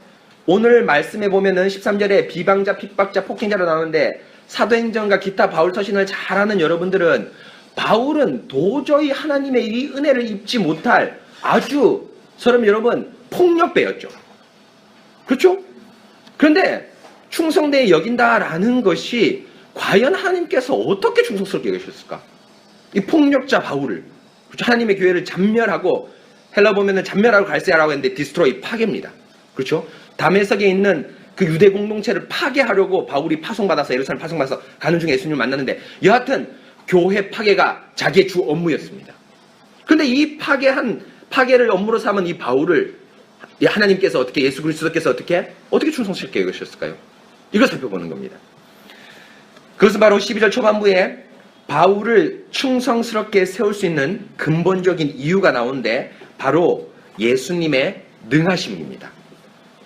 오늘 말씀에 보면은 13절에 비방자, 핍박자, 폭행자로 나오는데 사도행전과 기타 바울 서신을 잘 아는 여러분들은 바울은 도저히 하나님의 이 은혜를 입지 못할 아주 여러분 폭력배였죠. 그렇죠? 그런데 충성되이 여긴다라는 것이 과연 하나님께서 어떻게 충성스럽게 여기셨을까? 이 폭력자 바울을 그렇죠? 하나님의 교회를 잔멸하고 헬라 보면은 잔멸하고 갈세하라고 했는데 디스트로이 파괴입니다. 그렇죠? 다메섹에 있는 그 유대 공동체를 파괴하려고 바울이 파송받아서 예루살렘 파송받아서 가는 중에 예수님을 만났는데 여하튼 교회 파괴가 자기의 주 업무였습니다. 그런데 이 파괴를 업무로 삼은 이 바울을 하나님께서 어떻게 예수 그리스도께서 어떻게 충성스럽게 여기셨을까요? 이걸 살펴보는 겁니다. 그것은 바로 12절 초반부에 바울을 충성스럽게 세울 수 있는 근본적인 이유가 나오는데 바로 예수님의 능하심입니다.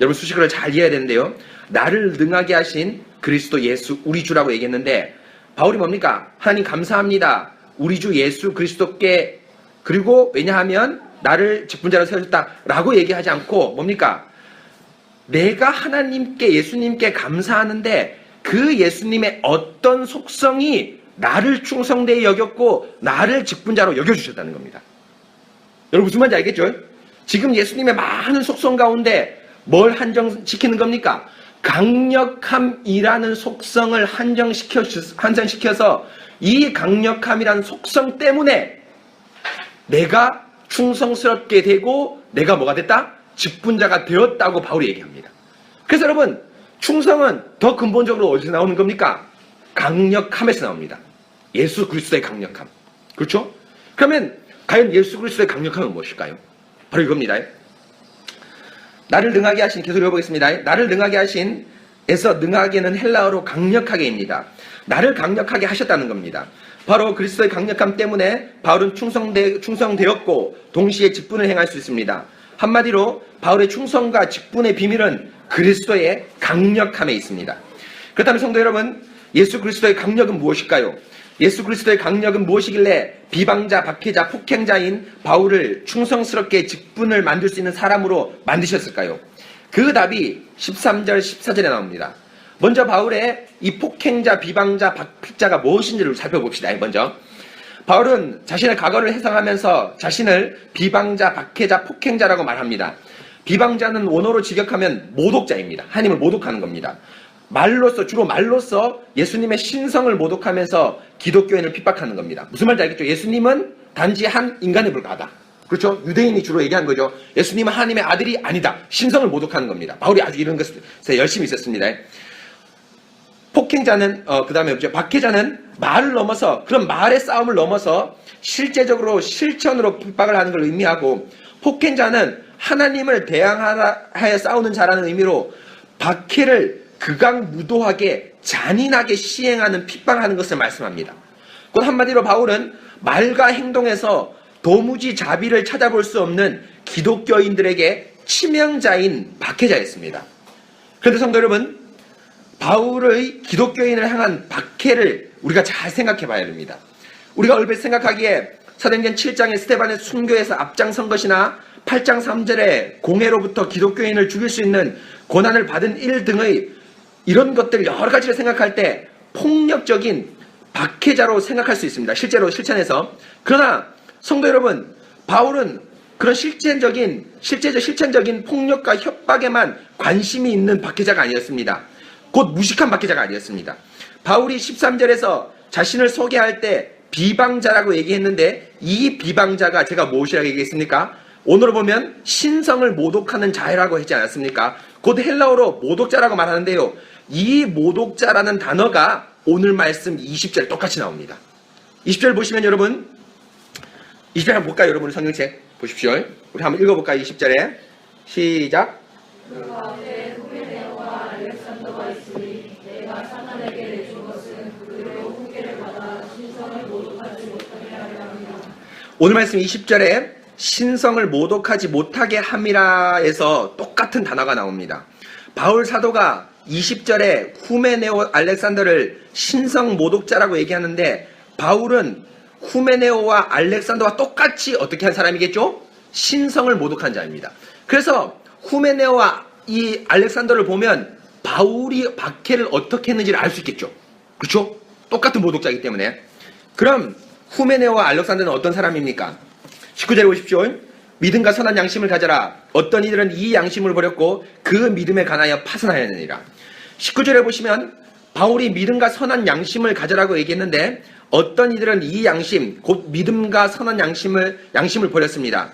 여러분 수식어를 잘 이해해야 되는데요. 나를 능하게 하신 그리스도 예수 우리 주라고 얘기했는데 바울이 뭡니까? 하나님 감사합니다. 우리 주 예수 그리스도께 그리고 왜냐하면 나를 직분자로 세워줬다라고 얘기하지 않고 뭡니까? 내가 하나님께 예수님께 감사하는데 그 예수님의 어떤 속성이 나를 충성되이 여겼고 나를 직분자로 여겨주셨다는 겁니다. 여러분 무슨 말인지 알겠죠? 지금 예수님의 많은 속성 가운데 뭘 한정시키는 겁니까? 강력함이라는 속성을 한정시켜서 이 강력함이라는 속성 때문에 내가 충성스럽게 되고 내가 뭐가 됐다? 직분자가 되었다고 바울이 얘기합니다. 그래서 여러분 충성은 더 근본적으로 어디서 나오는 겁니까? 강력함에서 나옵니다. 예수 그리스도의 강력함. 그렇죠? 그러면 과연 예수 그리스도의 강력함은 무엇일까요? 바로 이겁니다. 나를 능하게 하신, 계속 읽어보겠습니다. 나를 능하게 하신 에서 능하게는 헬라어로 강력하게입니다. 나를 강력하게 하셨다는 겁니다. 바로 그리스도의 강력함 때문에 바울은 충성되었고 동시에 직분을 행할 수 있습니다. 한마디로 바울의 충성과 직분의 비밀은 그리스도의 강력함에 있습니다. 그렇다면 성도 여러분, 예수 그리스도의 강력은 무엇일까요? 예수 그리스도의 강력은 무엇이길래 비방자, 박해자, 폭행자인 바울을 충성스럽게 직분을 만들 수 있는 사람으로 만드셨을까요? 그 답이 13절, 14절에 나옵니다. 먼저 바울의 이 폭행자, 비방자, 박해자가 무엇인지를 살펴봅시다. 먼저 바울은 자신의 과거를 해석하면서 자신을 비방자, 박해자, 폭행자라고 말합니다. 비방자는 원어로 직역하면 모독자입니다. 하나님을 모독하는 겁니다. 주로 말로써 예수님의 신성을 모독하면서 기독교인을 핍박하는 겁니다. 무슨 말인지 알겠죠? 예수님은 단지 한 인간에 불과하다. 그렇죠? 유대인이 주로 얘기한 거죠. 예수님은 하나님의 아들이 아니다. 신성을 모독하는 겁니다. 바울이 아주 이런 것에 열심히 있었습니다. 폭행자는 그다음에 박해자는 말을 넘어서, 그런 말의 싸움을 넘어서 실제적으로 실천으로 핍박을 하는 걸 의미하고, 폭행자는 하나님을 대항하여 싸우는 자라는 의미로 박해를 극악무도하게 잔인하게 시행하는, 핍박하는 것을 말씀합니다. 곧 한마디로 바울은 말과 행동에서 도무지 자비를 찾아볼 수 없는 기독교인들에게 치명자인 박해자였습니다. 그런데 성도 여러분, 바울의 기독교인을 향한 박해를 우리가 잘 생각해 봐야 됩니다. 우리가 얼핏 생각하기에 사도행전 7장에 스데반의 순교에서 앞장선 것이나 8장 3절에 공회로부터 기독교인을 죽일 수 있는 권한을 받은 일 등의 이런 것들 여러 가지를 생각할 때 폭력적인 박해자로 생각할 수 있습니다. 실제로 실천해서. 그러나 성도 여러분, 바울은 그런 실천적인 폭력과 협박에만 관심이 있는 박해자가 아니었습니다. 곧 무식한 박해자가 아니었습니다. 바울이 13절에서 자신을 소개할 때 비방자라고 얘기했는데, 이 비방자가 제가 무엇이라고 얘기했습니까? 오늘로 보면 신성을 모독하는 자라고 하지 않았습니까? 곧 헬라어로 모독자라고 말하는데요, 이 모독자라는 단어가 오늘 말씀 20절 똑같이 나옵니다. 20절 보시면 여러분, 20절 한번 볼까요? 여러분 성경책 보십시오. 우리 한번 읽어볼까요? 20절에 시작. 그 가운데 후메네오와 알렉산더가 있으니 내가 사탄에게 내준 것은 그대로 훈계를 받아 신성을 모독하지 못하게 하려 합니다. 오늘 말씀 20절에 신성을 모독하지 못하게 함이라에서 똑같은 단어가 나옵니다. 바울 사도가 20절에 후메네오 알렉산더를 신성 모독자라고 얘기하는데, 바울은 후메네오와 알렉산더와 똑같이 어떻게 한 사람이겠죠? 신성을 모독한 자입니다. 그래서 후메네오와 이 알렉산더를 보면 바울이 박해를 어떻게 했는지를 알 수 있겠죠. 그렇죠? 똑같은 모독자이기 때문에. 그럼 후메네오와 알렉산더는 어떤 사람입니까? 19절에 보십시오. 믿음과 선한 양심을 가져라. 어떤 이들은 이 양심을 버렸고 그 믿음에 관하여 파선하였느니라. 19절에 보시면 바울이 믿음과 선한 양심을 가져라고 얘기했는데, 어떤 이들은 이 양심, 곧 믿음과 선한 양심을 버렸습니다.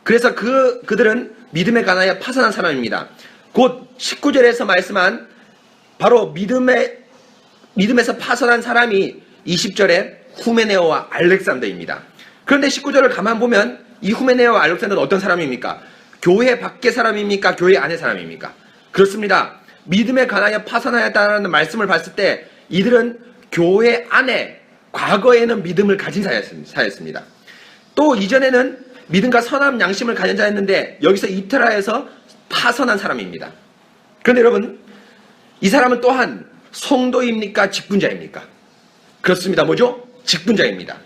그래서 그들은 믿음에 관하여 파선한 사람입니다. 곧 19절에서 말씀한 바로 믿음에서 파선한 사람이 20절에 후메네오와 알렉산더입니다. 그런데 19절을 가만 보면 이 후메네오와 알렉산더는 어떤 사람입니까? 교회 밖의 사람입니까? 교회 안의 사람입니까? 그렇습니다. 믿음에 관하여 파선하였다는 말씀을 봤을 때 이들은 교회 안에 과거에는 믿음을 가진 사였습니다. 또 이전에는 믿음과 선한 양심을 가진 자였는데 여기서 이테라에서 파선한 사람입니다. 그런데 여러분, 이 사람은 또한 성도입니까? 직분자입니까? 그렇습니다. 뭐죠? 직분자입니다.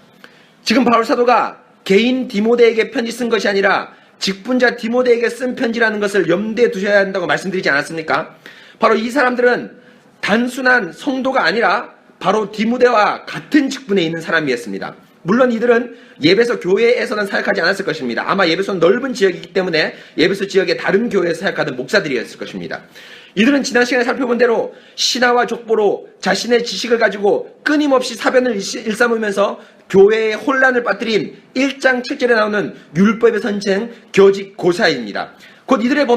지금 바울 사도가 개인 디모데에게 편지 쓴 것이 아니라 직분자 디모데에게 쓴 편지라는 것을 염두에 두셔야 한다고 말씀드리지 않았습니까? 바로 이 사람들은 단순한 성도가 아니라 바로 디모데와 같은 직분에 있는 사람이었습니다. 물론 이들은 예배소 교회에서는 사역하지 않았을 것입니다. 아마 예배소는 넓은 지역이기 때문에 예배소 지역의 다른 교회에서 사역하던 목사들이었을 것입니다. 이들은 지난 시간에 살펴본 대로 신화와 족보로 자신의 지식을 가지고 끊임없이 사변을 일삼으면서 교회에 혼란을 빠뜨린 1장 7절에 나오는 율법의 선생 교직 고사입니다. 곧 이들의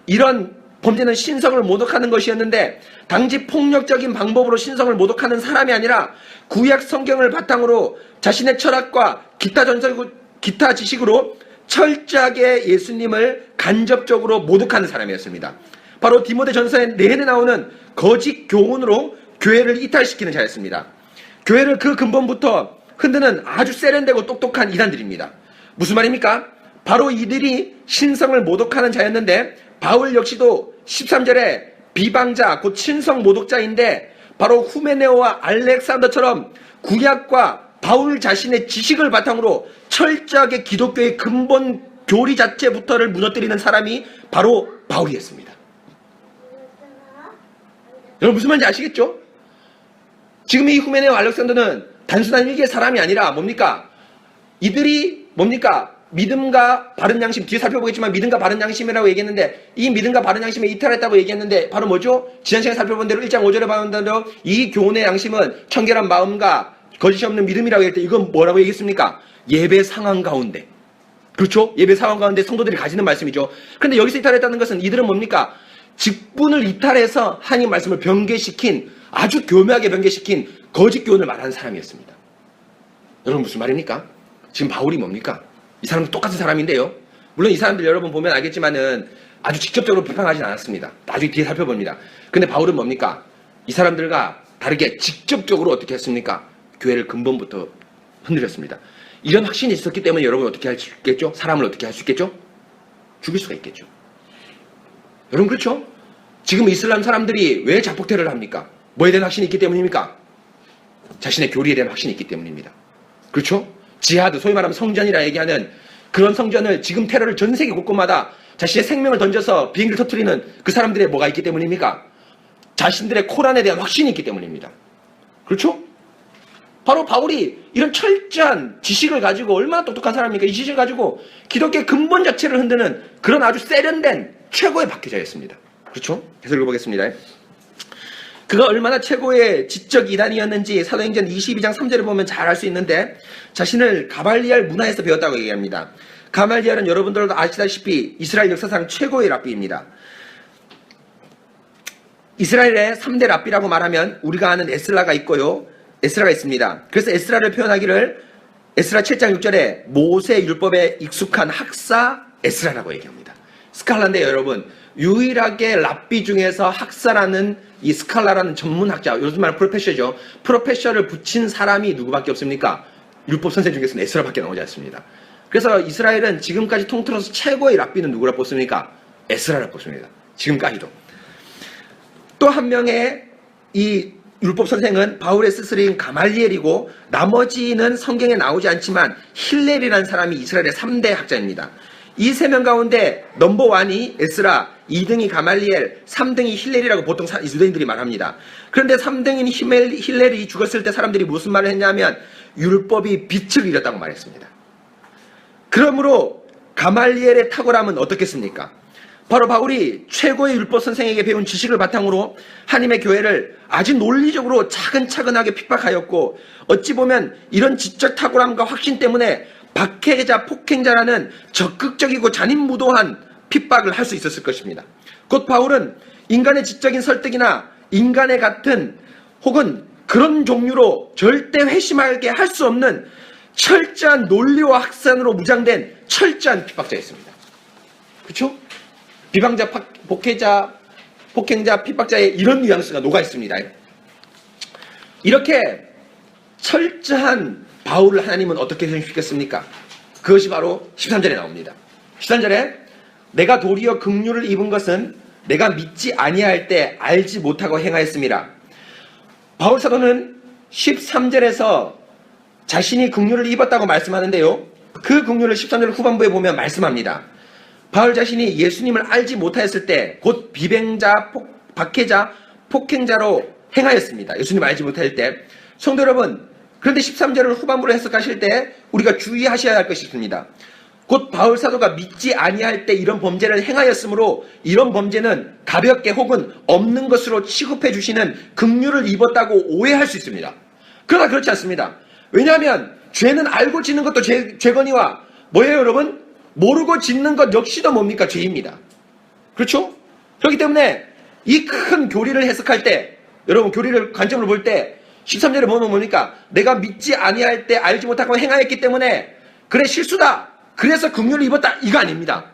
이런 범죄는 신성을 모독하는 것이었는데, 단지 폭력적인 방법으로 신성을 모독하는 사람이 아니라 구약 성경을 바탕으로 자신의 철학과 기타 지식으로 철저하게 예수님을 간접적으로 모독하는 사람이었습니다. 바로 디모데전서에 내내 나오는 거짓 교훈으로 교회를 이탈시키는 자였습니다. 교회를 그 근본부터 흔드는 아주 세련되고 똑똑한 이단들입니다. 무슨 말입니까? 바로 이들이 신성을 모독하는 자였는데, 바울 역시도 13절에 비방자, 곧 신성 모독자인데, 바로 후메네오와 알렉산더처럼 구약과 바울 자신의 지식을 바탕으로 철저하게 기독교의 근본 교리 자체부터를 무너뜨리는 사람이 바로 바울이었습니다. 여러분 무슨 말인지 아시겠죠? 지금 이 후메네오와 알렉산더는 단순한 일개의 사람이 아니라 뭡니까? 이들이 뭡니까? 믿음과 바른 양심, 뒤에 살펴보겠지만 믿음과 바른 양심이라고 얘기했는데, 이 믿음과 바른 양심에 이탈했다고 얘기했는데 바로 뭐죠? 지난 시간에 살펴본 대로 1장 5절에 봐온 대로 이 교훈의 양심은 청결한 마음과 거짓이 없는 믿음이라고 했을 때 이건 뭐라고 얘기했습니까? 예배 상황 가운데. 그렇죠? 예배 상황 가운데 성도들이 가지는 말씀이죠. 그런데 여기서 이탈했다는 것은 이들은 뭡니까? 직분을 이탈해서 하나님 말씀을 변개시킨, 아주 교묘하게 변개시킨 거짓 교훈을 말하는 사람이었습니다. 여러분 무슨 말입니까? 지금 바울이 뭡니까? 이 사람도 똑같은 사람인데요. 물론 이 사람들 여러분 보면 알겠지만은 아주 직접적으로 비판하진 않았습니다. 나중에 뒤에 살펴봅니다. 근데 바울은 뭡니까? 이 사람들과 다르게 직접적으로 어떻게 했습니까? 교회를 근본부터 흔들었습니다. 이런 확신이 있었기 때문에 여러분 어떻게 할 수 있겠죠? 사람을 어떻게 할 수 있겠죠? 죽일 수가 있겠죠. 여러분 그렇죠? 지금 이슬람 사람들이 왜 자폭 테러를 합니까? 뭐에 대한 확신이 있기 때문입니까? 자신의 교리에 대한 확신이 있기 때문입니다. 그렇죠? 지하드, 소위 말하면 성전이라 얘기하는 그런 성전을 지금 테러를 전 세계 곳곳마다 자신의 생명을 던져서 비행기를 터뜨리는 그 사람들의 뭐가 있기 때문입니까? 자신들의 코란에 대한 확신이 있기 때문입니다. 그렇죠? 바로 바울이 이런 철저한 지식을 가지고 얼마나 똑똑한 사람입니까? 이 지식을 가지고 기독교의 근본 자체를 흔드는 그런 아주 세련된 최고의 박해자였습니다. 그렇죠? 계속 읽어보겠습니다. 그가 얼마나 최고의 지적 이단이었는지 사도행전 22장 3절을 보면 잘 알 수 있는데, 자신을 가말리엘 문화에서 배웠다고 얘기합니다. 가말리엘은 여러분들도 아시다시피 이스라엘 역사상 최고의 랍비입니다. 이스라엘의 3대 랍비라고 말하면 우리가 아는 에스라가 있고요, 에스라가 있습니다. 그래서 에스라를 표현하기를 에스라 7장 6절에 모세 율법에 익숙한 학사 에스라라고 얘기합니다. 스칼라인데 여러분, 유일하게 랍비 중에서 학사라는 이 스칼라라는 전문학자, 요즘 말 프로페셔죠. 프로페셔를 붙인 사람이 누구밖에 없습니까? 율법 선생 중에서는 에스라밖에 나오지 않습니다. 그래서 이스라엘은 지금까지 통틀어서 최고의 랍비는 누구라 뽑습니까? 에스라라 뽑습니다. 지금까지도. 또 한 명의 이 율법 선생은 바울의 스승인 가말리엘이고, 나머지는 성경에 나오지 않지만 힐렐이라는 사람이 이스라엘의 3대 학자입니다. 이 3명 가운데 넘버1이 에스라, 2등이 가말리엘, 3등이 힐렐이라고 보통 유대인들이 말합니다. 그런데 3등인 힐렐이 죽었을 때 사람들이 무슨 말을 했냐면 율법이 빛을 잃었다고 말했습니다. 그러므로 가말리엘의 탁월함은 어떻겠습니까? 바로 바울이 최고의 율법 선생에게 배운 지식을 바탕으로 하나님의 교회를 아주 논리적으로 차근차근하게 핍박하였고, 어찌 보면 이런 지적 탁월함과 확신 때문에 박해자, 폭행자라는 적극적이고 잔인무도한 핍박을 할 수 있었을 것입니다. 곧 바울은 인간의 지적인 설득이나 인간의 같은 혹은 그런 종류로 절대 회심하게 할 수 없는 철저한 논리와 학산으로 무장된 철저한 핍박자였습니다. 그렇죠? 비방자, 폭행자, 핍박자의 이런 뉘앙스가 녹아 있습니다. 이렇게 철저한 바울을 하나님은 어떻게 회심시켰습니까? 그것이 바로 13절에 나옵니다. 13절에 내가 도리어 긍휼을 입은 것은 내가 믿지 아니할 때 알지 못하고 행하였습니다. 바울 사도는 13절에서 자신이 긍휼을 입었다고 말씀하는데요, 그 긍휼을 13절 후반부에 보면 말씀합니다. 바울 자신이 예수님을 알지 못하였을 때 곧 비방자, 박해자, 폭행자로 행하였습니다. 예수님을 알지 못할 때. 성도 여러분, 그런데 13절을 후반부로 해석하실 때 우리가 주의하셔야 할 것이 있습니다. 곧 바울 사도가 믿지 아니할 때 이런 범죄를 행하였으므로 이런 범죄는 가볍게 혹은 없는 것으로 취급해 주시는 긍휼을 입었다고 오해할 수 있습니다. 그러나 그렇지 않습니다. 왜냐하면 죄는 알고 짓는 것도 죄거니와 뭐예요 여러분? 모르고 짓는 것 역시도 뭡니까? 죄입니다. 그렇죠? 그렇기 때문에 이 큰 교리를 해석할 때, 여러분 교리를 관점으로 볼 때 13절에 보면 뭡니까? 내가 믿지 아니할 때 알지 못하고 행하였기 때문에 그래 실수다, 그래서 긍휼을 입었다, 이거 아닙니다.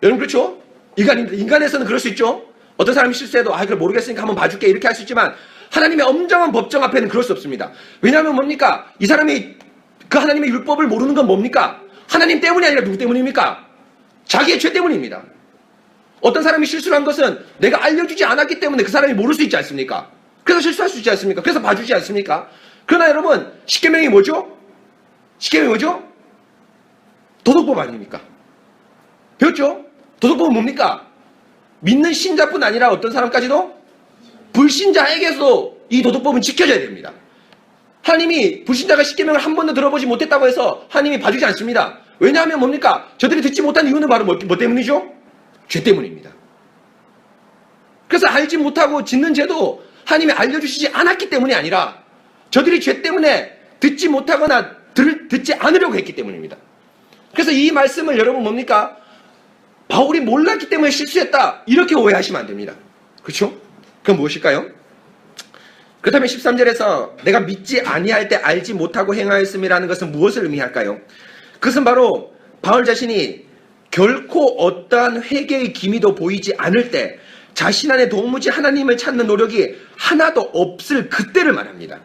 여러분 그렇죠? 이거 아닙니다. 인간에서는 그럴 수 있죠. 어떤 사람이 실수해도 그래 모르겠으니까 한번 봐줄게 이렇게 할 수 있지만 하나님의 엄정한 법정 앞에는 그럴 수 없습니다. 왜냐하면 뭡니까? 이 사람이 그 하나님의 율법을 모르는 건 뭡니까? 하나님 때문이 아니라 누구 때문입니까? 자기의 죄 때문입니다. 어떤 사람이 실수를 한 것은 내가 알려주지 않았기 때문에 그 사람이 모를 수 있지 않습니까? 그래서 실수할 수 있지 않습니까? 그래서 봐주지 않습니까? 그러나 여러분, 십계명이 뭐죠? 십계명이 뭐죠? 도덕법 아닙니까? 배웠죠? 도덕법은 뭡니까? 믿는 신자뿐 아니라 어떤 사람까지도 불신자에게서도 이 도덕법은 지켜져야 됩니다. 하나님이 불신자가 십계명을 한 번도 들어보지 못했다고 해서 하나님이 봐주지 않습니다. 왜냐하면 뭡니까? 저들이 듣지 못한 이유는 바로 뭐 때문이죠? 죄 때문입니다. 그래서 알지 못하고 짓는 죄도 하나님이 알려주시지 않았기 때문이 아니라 저들이 죄 때문에 듣지 못하거나 듣지 않으려고 했기 때문입니다. 그래서 이 말씀을 여러분 뭡니까? 바울이 몰랐기 때문에 실수했다, 이렇게 오해하시면 안 됩니다. 그렇죠? 그건 무엇일까요? 그렇다면 13절에서 내가 믿지 아니할 때 알지 못하고 행하였음이라는 것은 무엇을 의미할까요? 그것은 바로 바울 자신이 결코 어떠한 회개의 기미도 보이지 않을 때 자신 안에 도무지 하나님을 찾는 노력이 하나도 없을 그때를 말합니다.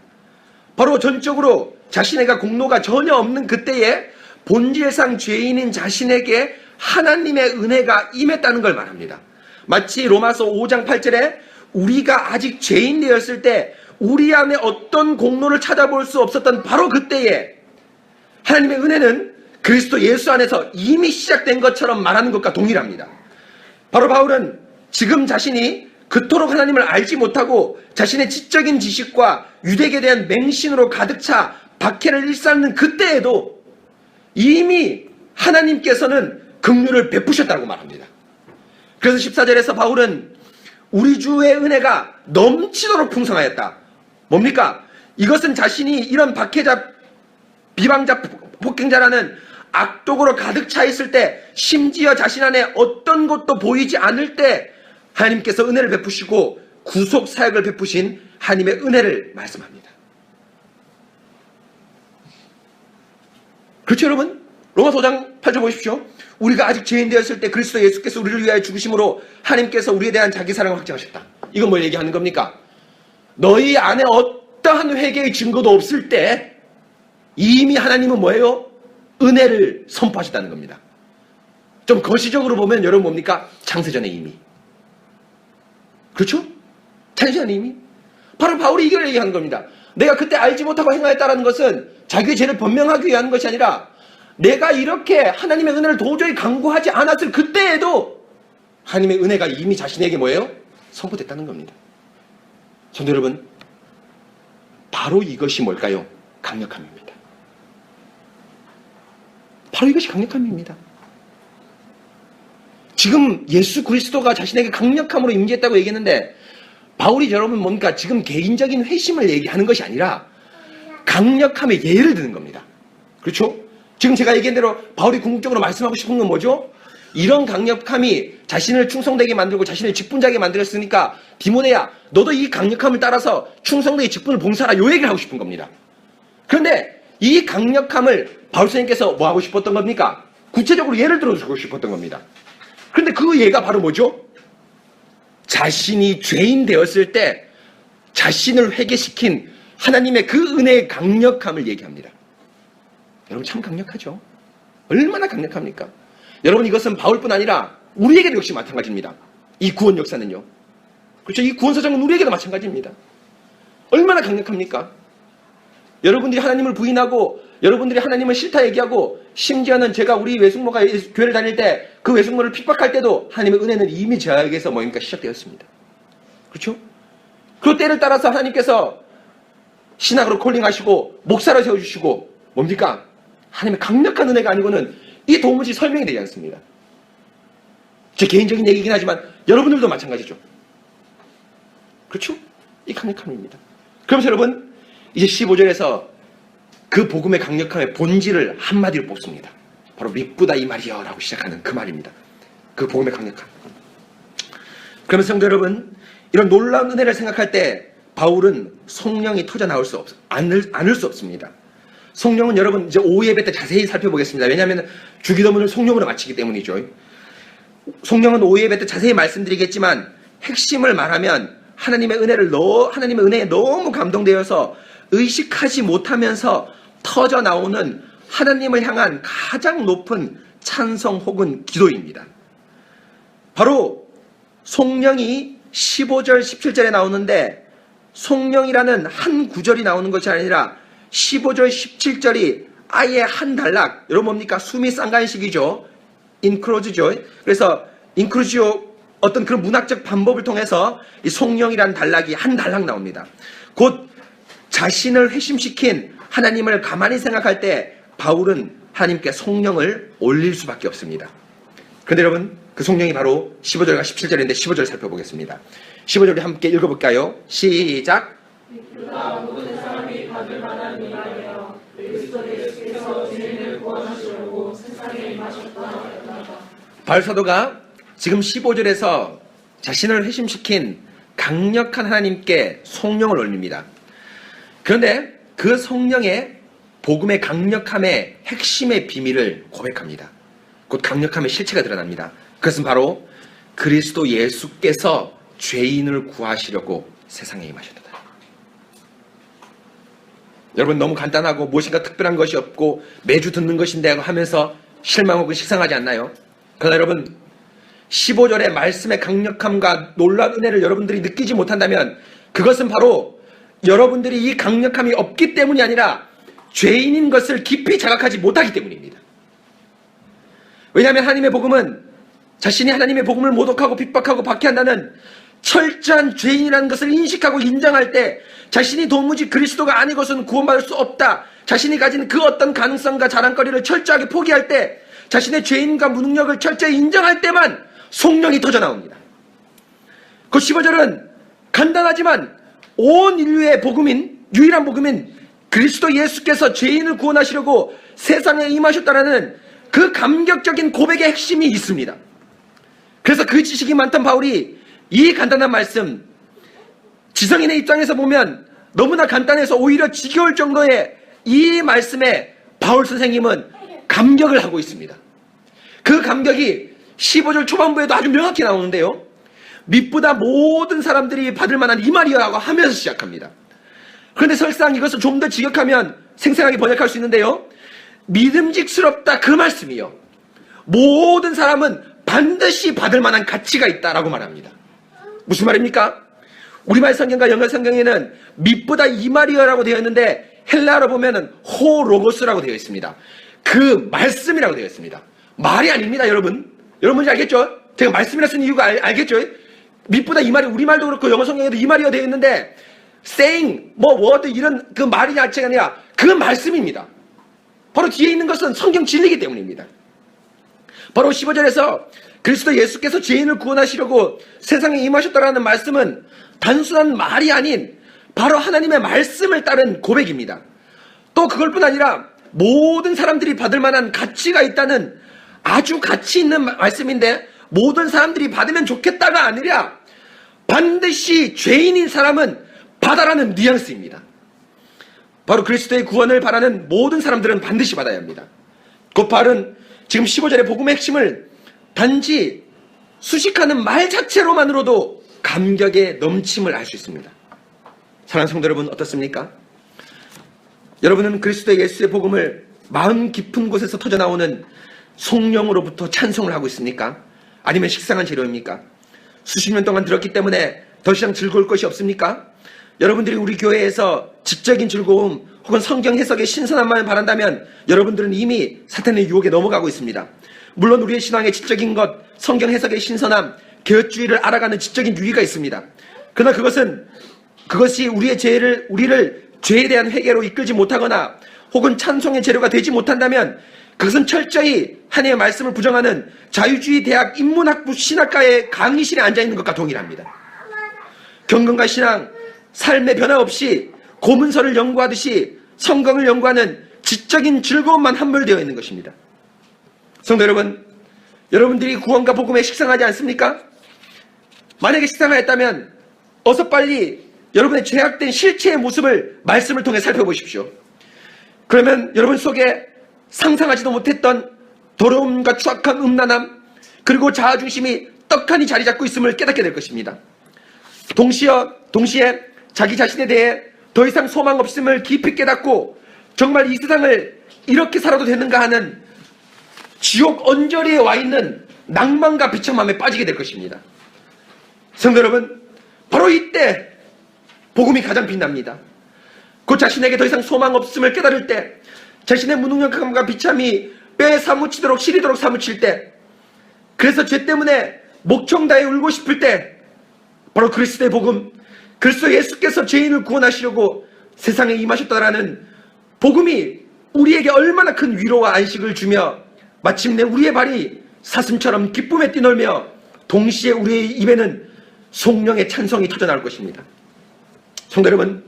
바로 전적으로 자신에게 공로가 전혀 없는 그때에 본질상 죄인인 자신에게 하나님의 은혜가 임했다는 걸 말합니다. 마치 로마서 5장 8절에 우리가 아직 죄인 되었을 때 우리 안에 어떤 공로를 찾아볼 수 없었던 바로 그때에 하나님의 은혜는 그리스도 예수 안에서 이미 시작된 것처럼 말하는 것과 동일합니다. 바로 바울은 지금 자신이 그토록 하나님을 알지 못하고 자신의 지적인 지식과 유대에 대한 맹신으로 가득 차 박해를 일삼는 그때에도 이미 하나님께서는 긍휼을 베푸셨다고 말합니다. 그래서 14절에서 바울은 우리 주의 은혜가 넘치도록 풍성하였다. 뭡니까? 이것은 자신이 이런 박해자, 비방자, 폭행자라는 악독으로 가득 차 있을 때, 심지어 자신 안에 어떤 것도 보이지 않을 때 하나님께서 은혜를 베푸시고 구속 사역을 베푸신 하나님의 은혜를 말씀합니다. 그렇죠, 여러분? 로마서 5장 8절 보십시오. 우리가 아직 죄인 되었을 때 그리스도 예수께서 우리를 위하여 죽으심으로 하나님께서 우리에 대한 자기 사랑을 확증하셨다. 이건 뭘 얘기하는 겁니까? 너희 안에 어떠한 회개의 증거도 없을 때 이미 하나님은 뭐예요? 은혜를 선포하셨다는 겁니다. 좀 거시적으로 보면 여러분 뭡니까? 창세전에 이미. 그렇죠? 창세전에 이미. 바로 바울이 이걸 얘기하는 겁니다. 내가 그때 알지 못하고 행하였다는 것은 자기의 죄를 변명하기 위한 것이 아니라 내가 이렇게 하나님의 은혜를 도저히 강구하지 않았을 그때에도 하나님의 은혜가 이미 자신에게 뭐예요? 선포됐다는 겁니다. 성도 여러분, 바로 이것이 뭘까요? 강력함입니다. 바로 이것이 강력함입니다. 지금 예수 그리스도가 자신에게 강력함으로 임재했다고 얘기했는데 바울이 여러분 뭡니까? 지금 개인적인 회심을 얘기하는 것이 아니라 강력함의 예를 드는 겁니다. 그렇죠? 지금 제가 얘기한 대로 바울이 궁극적으로 말씀하고 싶은 건 뭐죠? 이런 강력함이 자신을 충성되게 만들고 자신을 직분자게 만들었으니까 디모데야, 너도 이 강력함을 따라서 충성되게 직분을 봉사하라, 요 얘기를 하고 싶은 겁니다. 그런데 이 강력함을 바울 선생님께서 뭐 하고 싶었던 겁니까? 구체적으로 예를 들어주고 싶었던 겁니다. 그런데 그 예가 바로 뭐죠? 자신이 죄인 되었을 때 자신을 회개시킨 하나님의 그 은혜의 강력함을 얘기합니다. 여러분 참 강력하죠? 얼마나 강력합니까? 여러분 이것은 바울뿐 아니라 우리에게도 역시 마찬가지입니다. 이 구원 역사는요. 그렇죠? 이 구원사정은 우리에게도 마찬가지입니다. 얼마나 강력합니까? 여러분들이 하나님을 부인하고 여러분들이 하나님을 싫다 얘기하고 심지어는 제가 우리 외숙모가 교회를 다닐 때 그 외숙모를 핍박할 때도 하나님의 은혜는 이미 저에게서 뭐입니까? 시작되었습니다. 그렇죠? 그 때를 따라서 하나님께서 신학으로 콜링하시고 목사로 세워주시고 뭡니까? 하나님의 강력한 은혜가 아니고는 이 도무지 설명이 되지 않습니다. 제 개인적인 얘기긴 하지만 여러분들도 마찬가지죠. 그렇죠? 이 강력함입니다. 그러면서 여러분 이제 15절에서 그 복음의 강력함의 본질을 한마디로 뽑습니다. 바로 믿부다 이 말이여 라고 시작하는 그 말입니다. 그 복음의 강력함. 그러면서 성도 여러분, 이런 놀라운 은혜를 생각할 때 바울은 성령이 터져 나올 수 않을 수 없습니다. 성령은 여러분 이제 오후 예배 때 자세히 살펴보겠습니다. 왜냐하면 주기도문을 성령으로 마치기 때문이죠. 성령은 오후 예배 때 자세히 말씀드리겠지만 핵심을 말하면 하나님의 은혜에 너무 감동되어서 의식하지 못하면서 터져 나오는 하나님을 향한 가장 높은 찬송 혹은 기도입니다. 바로 성령이 15절, 17절에 나오는데 성령이라는 한 구절이 나오는 것이 아니라 15절, 17절이 아예 한 단락, 여러분 뭡니까? 숨이 쌍간식이죠. 인크로즈죠. 그래서 인크루지오 어떤 그런 문학적 방법을 통해서 이 성령이라는 단락이 한 단락 나옵니다. 곧 자신을 회심시킨 하나님을 가만히 생각할 때 바울은 하나님께 성령을 올릴 수밖에 없습니다. 그런데 여러분, 그 성령이 바로 15절과 17절인데 15절 살펴보겠습니다. 15절 함께 읽어볼까요? 시작. 그가 모든 사람이 받을 만한 은혜여 그리스도 예수께서 죄인을 구원하시려고 세상에 임하셨다. 바울 사도가 지금 15절에서 자신을 회심시킨 강력한 하나님께 성령을 올립니다. 그런데 그 성령의 복음의 강력함의 핵심의 비밀을 고백합니다. 곧 강력함의 실체가 드러납니다. 그것은 바로 그리스도 예수께서 죄인을 구하시려고 세상에 임하셨다. 여러분, 너무 간단하고 무엇인가 특별한 것이 없고 매주 듣는 것인데 하면서 실망하고 식상하지 않나요? 그러나 여러분, 15절의 말씀의 강력함과 놀라운 은혜를 여러분들이 느끼지 못한다면 그것은 바로 여러분들이 이 강력함이 없기 때문이 아니라 죄인인 것을 깊이 자각하지 못하기 때문입니다. 왜냐하면 하나님의 복음은 자신이 하나님의 복음을 모독하고 핍박하고 박해한다는 철저한 죄인이라는 것을 인식하고 인정할 때 자신이 도무지 그리스도가 아니고서는 구원받을 수 없다, 자신이 가진 그 어떤 가능성과 자랑거리를 철저하게 포기할 때, 자신의 죄인과 무능력을 철저히 인정할 때만 성령이 터져나옵니다. 그 15절은 간단하지만 온 인류의 복음인, 유일한 복음인 그리스도 예수께서 죄인을 구원하시려고 세상에 임하셨다라는 그 감격적인 고백의 핵심이 있습니다. 그래서 그 지식이 많던 바울이 이 간단한 말씀, 지성인의 입장에서 보면 너무나 간단해서 오히려 지겨울 정도의 이 말씀에 바울 선생님은 감격을 하고 있습니다. 그 감격이 15절 초반부에도 아주 명확히 나오는데요, 밑보다 모든 사람들이 받을 만한 이 말이라고 하면서 시작합니다. 그런데 설상 이것을 좀 더 직역하면 생생하게 번역할 수 있는데요, 믿음직스럽다 그 말씀이요, 모든 사람은 반드시 받을 만한 가치가 있다라고 말합니다. 무슨 말입니까? 우리말 성경과 영어 성경에는 밑보다 이 말이여라고 되어 있는데 헬라어로 보면은 호로고스라고 되어 있습니다. 그 말씀이라고 되어 있습니다. 말이 아닙니다, 여러분. 여러분이 알겠죠? 제가 말씀이라 쓴 이유가 알겠죠? 밑보다 이 말이, 우리말도 그렇고 영어 성경에도 이 말이여 되어 있는데 saying, word 이런 그 말이 자체가 아니라 그 말씀입니다. 바로 뒤에 있는 것은 성경 진리이기 때문입니다. 바로 15절에서 그리스도 예수께서 죄인을 구원하시려고 세상에 임하셨다라는 말씀은 단순한 말이 아닌 바로 하나님의 말씀을 따른 고백입니다. 또 그걸뿐 아니라 모든 사람들이 받을 만한 가치가 있다는 아주 가치 있는 말씀인데, 모든 사람들이 받으면 좋겠다가 아니라 반드시 죄인인 사람은 받아라는 뉘앙스입니다. 바로 그리스도의 구원을 바라는 모든 사람들은 반드시 받아야 합니다. 곧 바울은 지금 15절의 복음의 핵심을 단지 수식하는 말 자체로만으로도 감격의 넘침을 알 수 있습니다. 사랑하는 성도 여러분, 어떻습니까? 여러분은 그리스도 예수의 복음을 마음 깊은 곳에서 터져나오는 성령으로부터 찬송을 하고 있습니까? 아니면 식상한 재료입니까? 수십 년 동안 들었기 때문에 더 이상 즐거울 것이 없습니까? 여러분들이 우리 교회에서 지적인 즐거움 혹은 성경 해석의 신선함만 바란다면 여러분들은 이미 사탄의 유혹에 넘어가고 있습니다. 물론 우리의 신앙의 지적인 것, 성경 해석의 신선함, 개혁주의를 알아가는 지적인 유의가 있습니다. 그러나 그것이 우리를 죄에 대한 회개로 이끌지 못하거나 혹은 찬송의 재료가 되지 못한다면 그것은 철저히 하나님의 말씀을 부정하는 자유주의 대학 인문학부 신학과의 강의실에 앉아있는 것과 동일합니다. 경건과 신앙, 삶의 변화 없이 고문서를 연구하듯이 성경을 연구하는 지적인 즐거움만 함몰되어 있는 것입니다. 성도 여러분, 여러분들이 구원과 복음에 식상하지 않습니까? 만약에 식상하였다면 어서 빨리 여러분의 죄악된 실체의 모습을 말씀을 통해 살펴보십시오. 그러면 여러분 속에 상상하지도 못했던 더러움과 추악한 음란함, 그리고 자아중심이 떡하니 자리 잡고 있음을 깨닫게 될 것입니다. 동시에 자기 자신에 대해 더 이상 소망 없음을 깊이 깨닫고 정말 이 세상을 이렇게 살아도 되는가 하는 지옥 언저리에 와 있는 낭만과 비참함에 빠지게 될 것입니다. 성도 여러분, 바로 이때 복음이 가장 빛납니다. 곧 자신에게 더 이상 소망 없음을 깨달을 때, 자신의 무능력함과 비참이 뼈에 사무치도록 시리도록 사무칠 때, 그래서 죄 때문에 목청 다해 울고 싶을 때, 바로 그리스도의 복음, 그리스도 예수께서 죄인을 구원하시려고 세상에 임하셨다라는 복음이 우리에게 얼마나 큰 위로와 안식을 주며 마침내 우리의 발이 사슴처럼 기쁨에 뛰놀며 동시에 우리의 입에는 성령의 찬송이 터져나올 것입니다. 성도 여러분,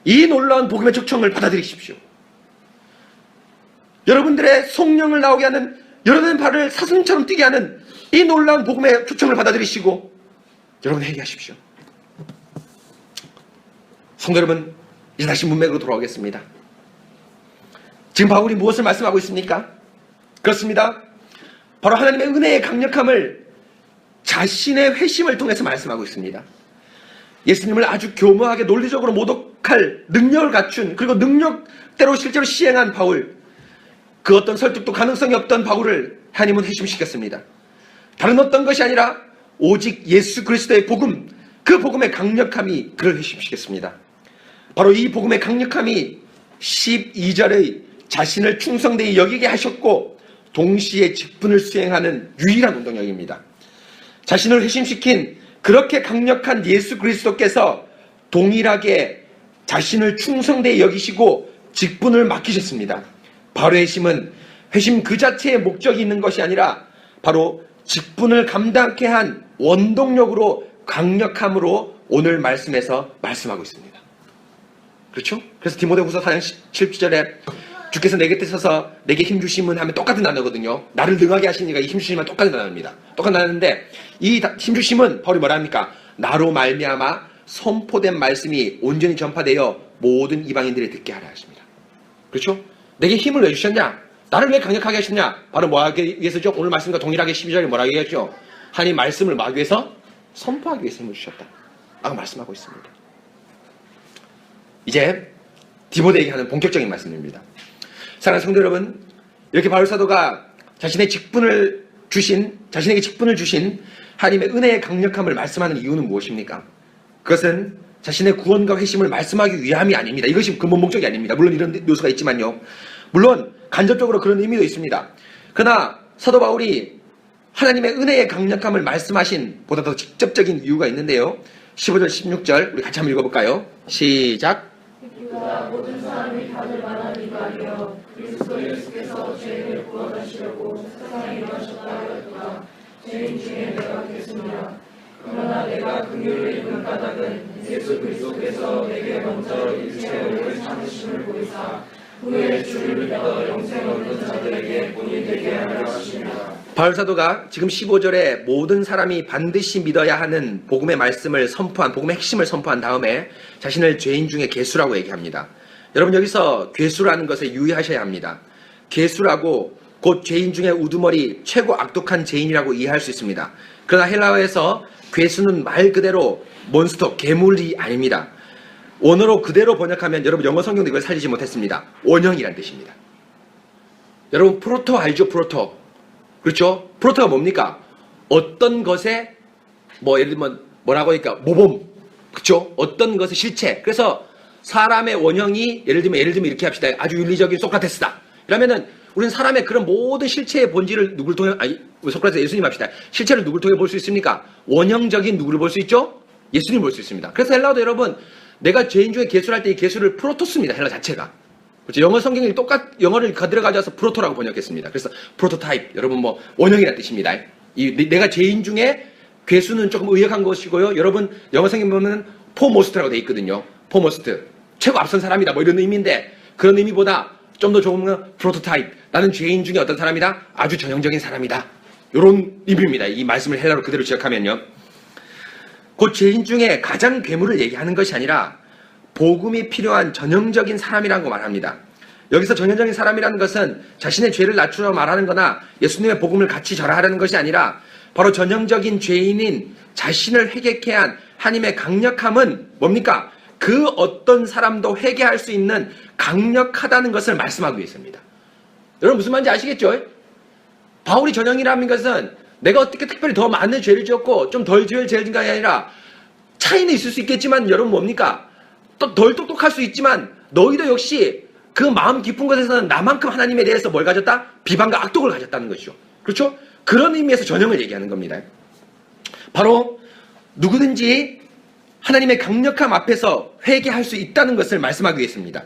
이 놀라운 복음의 초청을 받아들이십시오. 여러분들의 성령을 나오게 하는, 여러분의 발을 사슴처럼 뛰게 하는 이 놀라운 복음의 초청을 받아들이시고 여러분 회개하십시오. 성도 여러분, 이제 다시 문맥으로 돌아오겠습니다. 지금 바울이 무엇을 말씀하고 있습니까? 그렇습니다. 바로 하나님의 은혜의 강력함을 자신의 회심을 통해서 말씀하고 있습니다. 예수님을 아주 교묘하게 논리적으로 모독할 능력을 갖춘, 그리고 능력대로 실제로 시행한 바울, 그 어떤 설득도 가능성이 없던 바울을 하나님은 회심시켰습니다. 다른 어떤 것이 아니라 오직 예수 그리스도의 복음, 그 복음의 강력함이 그를 회심시켰습니다. 바로 이 복음의 강력함이 12절의 자신을 충성되이 여기게 하셨고 동시에 직분을 수행하는 유일한 운동력입니다. 자신을 회심시킨 그렇게 강력한 예수 그리스도께서 동일하게 자신을 충성되이 여기시고 직분을 맡기셨습니다. 바울의 회심은 회심 그 자체의 목적이 있는 것이 아니라 바로 직분을 감당케 한 원동력으로, 강력함으로 오늘 말씀에서 말씀하고 있습니다. 그렇죠? 그래서 디모데후서 4장 17절에 주께서 내 곁에 서서 내게 힘 주심은 하면 똑같은 단어거든요. 나를 능하게 하시니까 이 힘 주심은 똑같은 단어입니다. 똑같은 단어인데 이 힘 주심은 바울이 뭐라 합니까? 나로 말미암아 선포된 말씀이 온전히 전파되어 모든 이방인들이 듣게 하라 하십니다. 그렇죠? 내게 힘을 왜 주셨냐? 나를 왜 강력하게 하셨냐? 바로 뭐 하기 위해서죠? 오늘 말씀과 동일하게 12절에 뭐라고 얘기하죠? 하나님 말씀을 막 위해서 선포하기 위해서 힘을 주셨다 라고 말씀하고 있습니다. 이제 디모데에게 하는 본격적인 말씀입니다. 사랑하는 성도 여러분, 이렇게 바울 사도가 자신에게 직분을 주신 하나님의 은혜의 강력함을 말씀하는 이유는 무엇입니까? 그것은 자신의 구원과 회심을 말씀하기 위함이 아닙니다. 이것이 근본 목적이 아닙니다. 물론 이런 요소가 있지만요. 물론 간접적으로 그런 의미도 있습니다. 그러나 사도 바울이 하나님의 은혜의 강력함을 말씀하신 보다 더 직접적인 이유가 있는데요. 15절 16절 우리 같이 한번 읽어볼까요? 시작. 그가 모든 사람이 다들 말하니가 하여 그리스도 예수께서 죄인을 구원하시려고 세상에 임하셨다 하였다. 죄인 중에 내가 됐습니다. 그러나 내가 긍휼을 입은 까닭은 예수 그리스도께서 내게 먼저 일체 오래 참으심을 보이사 후에 주를 믿어 영생 얻는 자들에게 본이 되게 하려 하십니다. 바울 사도가 지금 15절에 모든 사람이 반드시 믿어야 하는 복음의 말씀을 선포한, 복음의 핵심을 선포한 다음에 자신을 죄인 중에 괴수라고 얘기합니다. 여러분 여기서 괴수라는 것에 유의하셔야 합니다. 괴수라고 곧 죄인 중에 우두머리 최고 악독한 죄인이라고 이해할 수 있습니다. 그러나 헬라어에서 괴수는 말 그대로 몬스터, 괴물이 아닙니다. 원어로 그대로 번역하면 여러분 영어 성경도 이걸 살리지 못했습니다. 원형이란 뜻입니다. 여러분 프로토 알죠? 프로토. 그렇죠? 프로토가 뭡니까? 어떤 것에 예를 들면 뭐라고 하니까 모범. 그렇죠? 어떤 것의 실체. 그래서 사람의 원형이 예를 들면 이렇게 합시다. 아주 윤리적인 소크라테스다. 이러면은 우리는 사람의 그런 모든 실체의 본질을 누굴 통해 소크라테스 예수님 합시다. 실체를 누굴 통해 볼 수 있습니까? 원형적인 누구를 볼 수 있죠? 예수님 볼 수 있습니다. 그래서 헬라어도 여러분 내가 죄인 중에 괴수를 할 때 이 괴수를 프로토스입니다. 헬라 자체가. 그렇죠? 영어 성경이 영어를 그대로 가져와서 프로토라고 번역했습니다. 그래서 프로토타입, 여러분 원형이라는 뜻입니다. 내가 죄인 중에 괴수는 조금 의역한 것이고요. 여러분 영어 성경 보면 포모스트라고 돼 있거든요. 포모스트, 최고 앞선 사람이다 이런 의미인데 그런 의미보다 좀 더 좋은 건 프로토타입, 나는 죄인 중에 어떤 사람이다? 아주 전형적인 사람이다. 이런 의미입니다. 이 말씀을 헬라로 그대로 지역하면요. 곧 죄인 중에 가장 괴물을 얘기하는 것이 아니라 복음이 필요한 전형적인 사람이라고 말합니다. 여기서 전형적인 사람이라는 것은 자신의 죄를 낮추려 말하는 거나 예수님의 복음을 같이 전하라는 것이 아니라 바로 전형적인 죄인인 자신을 회개케 한 하나님의 강력함은 뭡니까? 그 어떤 사람도 회개할 수 있는 강력하다는 것을 말씀하고 있습니다. 여러분 무슨 말인지 아시겠죠? 바울이 전형이라는 것은 내가 어떻게 특별히 더 많은 죄를 지었고 좀 덜 죄를 지은 게 아니라 차이는 있을 수 있겠지만 여러분 뭡니까? 또 덜 똑똑할 수 있지만 너희도 역시 그 마음 깊은 곳에서는 나만큼 하나님에 대해서 뭘 가졌다? 비방과 악독을 가졌다는 것이죠. 그렇죠? 그런 의미에서 전형을 얘기하는 겁니다. 바로 누구든지 하나님의 강력함 앞에서 회개할 수 있다는 것을 말씀하기 위해서입니다.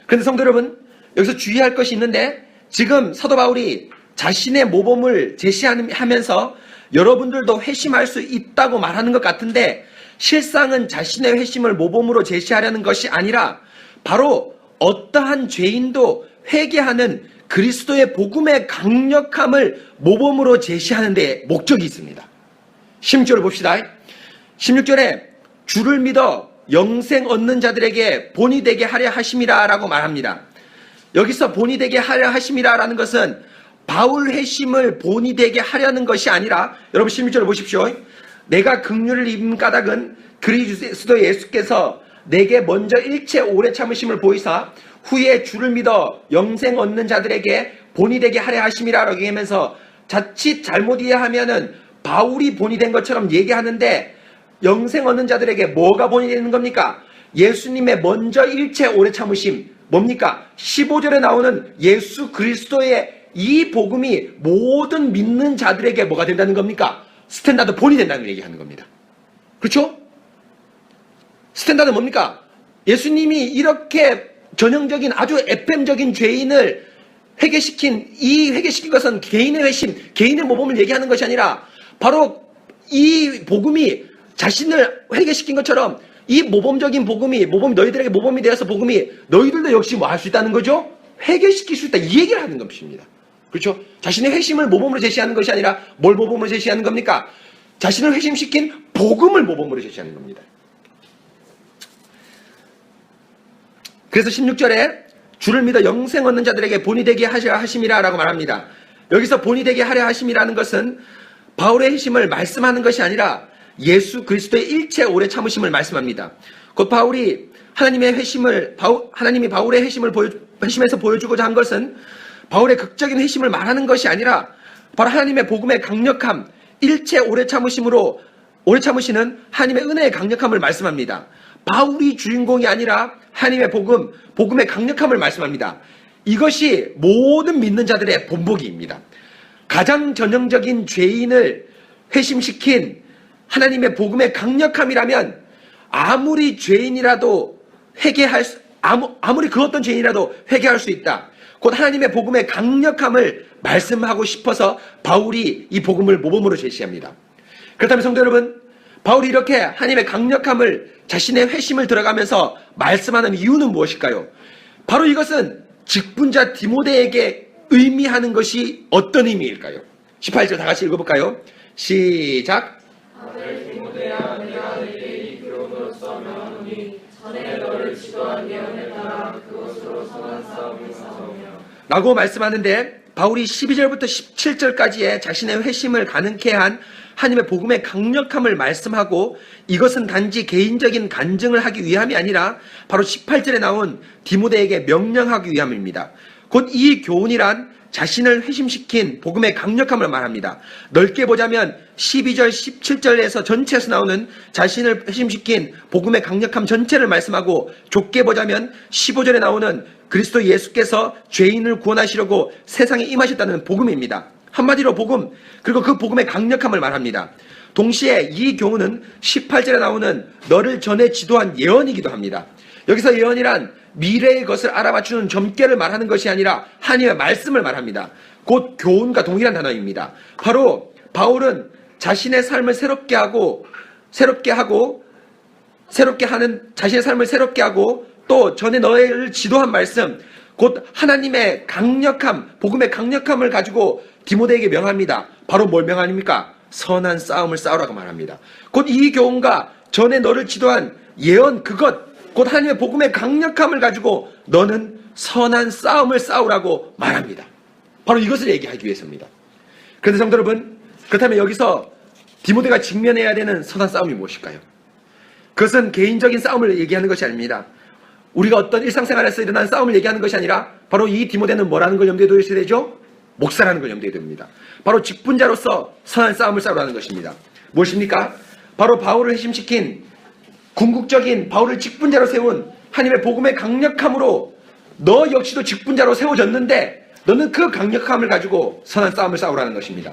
그런데 성도 여러분, 여기서 주의할 것이 있는데, 지금 사도 바울이 자신의 모범을 제시하면서 여러분들도 회심할 수 있다고 말하는 것 같은데, 실상은 자신의 회심을 모범으로 제시하려는 것이 아니라 바로 어떠한 죄인도 회개하는 그리스도의 복음의 강력함을 모범으로 제시하는 데 목적이 있습니다. 16절을 봅시다. 16절에 주를 믿어 영생 얻는 자들에게 본이 되게 하려 하심이라 라고 말합니다. 여기서 본이 되게 하려 하심이라 라는 것은 바울 회심을 본이 되게 하려는 것이 아니라, 여러분 16절을 보십시오. 내가 긍휼을 입은 까닭은 그리스도 예수께서 내게 먼저 일체 오래 참으심을 보이사 후에 주를 믿어 영생 얻는 자들에게 본이 되게 하려 하심이라 라고 얘기하면서, 자칫 잘못 이해하면은 바울이 본이 된 것처럼 얘기하는데, 영생 얻는 자들에게 뭐가 본이 되는 겁니까? 예수님의 먼저 일체 오래 참으심, 뭡니까? 15절에 나오는 예수 그리스도의 이 복음이 모든 믿는 자들에게 뭐가 된다는 겁니까? 스탠다드 본이 된다는 걸 얘기하는 겁니다. 그렇죠? 스탠다드 뭡니까? 예수님이 이렇게 전형적인 아주 에펜적인 죄인을 회개시킨 것은 개인의 회심, 개인의 모범을 얘기하는 것이 아니라 바로 이 복음이 자신을 회개시킨 것처럼 이 모범적인 복음이 너희들에게 모범이 되어서 복음이 너희들도 역시 뭐 할 수 있다는 거죠? 회개시킬 수 있다, 이 얘기를 하는 것입니다. 그렇죠? 자신의 회심을 모범으로 제시하는 것이 아니라 뭘 모범으로 제시하는 겁니까? 자신을 회심시킨 복음을 모범으로 제시하는 겁니다. 그래서 16절에 주를 믿어 영생 얻는 자들에게 본이 되게 하려 하심이라 라고 말합니다. 여기서 본이 되게 하려 하심이라는 것은 바울의 회심을 말씀하는 것이 아니라 예수 그리스도의 일체 오래 참으심을 말씀합니다. 곧 바울이 하나님이 바울의 회심에서 보여주고자 한 것은 바울의 극적인 회심을 말하는 것이 아니라 바로 하나님의 복음의 강력함, 일체 오래 참으시는 하나님의 은혜의 강력함을 말씀합니다. 바울이 주인공이 아니라 하나님의 복음의 강력함을 말씀합니다. 이것이 모든 믿는 자들의 본보기입니다. 가장 전형적인 죄인을 회심시킨 하나님의 복음의 강력함이라면 아무리 그 어떤 죄인이라도 회개할 수 있다. 곧 하나님의 복음의 강력함을 말씀하고 싶어서 바울이 이 복음을 모범으로 제시합니다. 그렇다면 성도 여러분, 바울이 이렇게 하나님의 강력함을 자신의 회심을 들어가면서 말씀하는 이유는 무엇일까요? 바로 이것은 직분자 디모데에게 의미하는 것이 어떤 의미일까요? 18절 다 같이 읽어볼까요? 시작. 아들 디모데야, 내가 내게 이 교훈으로서 명하노니 전에 너를 지도한 예언에 따라 그것으로 선한 싸움을 싸우며 라고 말씀하는데, 바울이 12절부터 17절까지의 자신의 회심을 가능케 한 하나님의 복음의 강력함을 말씀하고, 이것은 단지 개인적인 간증을 하기 위함이 아니라 바로 18절에 나온 디모데에게 명령하기 위함입니다. 곧 이 교훈이란 자신을 회심시킨 복음의 강력함을 말합니다. 넓게 보자면 12절, 17절에서 전체에서 나오는 자신을 회심시킨 복음의 강력함 전체를 말씀하고, 좁게 보자면 15절에 나오는 그리스도 예수께서 죄인을 구원하시려고 세상에 임하셨다는 복음입니다. 한마디로 복음, 그리고 그 복음의 강력함을 말합니다. 동시에 이 교훈은 18절에 나오는 너를 전에 지도한 예언이기도 합니다. 여기서 예언이란 미래의 것을 알아맞추는 점괘를 말하는 것이 아니라 하나님의 말씀을 말합니다. 곧 교훈과 동일한 단어입니다. 바로 바울은 자신의 삶을 새롭게 하고 또 전에 너를 지도한 말씀, 곧 하나님의 강력함, 복음의 강력함을 가지고 디모데에게 명합니다. 바로 뭘 명합니까? 선한 싸움을 싸우라고 말합니다. 곧 이 교훈과 전에 너를 지도한 예언, 그것, 곧 하나님의 복음의 강력함을 가지고 너는 선한 싸움을 싸우라고 말합니다. 바로 이것을 얘기하기 위해서입니다. 그런데 성도 여러분, 그렇다면 여기서 디모데가 직면해야 되는 선한 싸움이 무엇일까요? 그것은 개인적인 싸움을 얘기하는 것이 아닙니다. 우리가 어떤 일상생활에서 일어나는 싸움을 얘기하는 것이 아니라 바로 이 디모데는 뭐라는 걸 염두에 두어야 되죠? 목사라는 걸 염두에 둡니다. 바로 직분자로서 선한 싸움을 싸우라는 것입니다. 무엇입니까? 바로 바울을 회심시킨 궁극적인 바울을 직분자로 세운 하나님의 복음의 강력함으로 너 역시도 직분자로 세워졌는데 너는 그 강력함을 가지고 선한 싸움을 싸우라는 것입니다.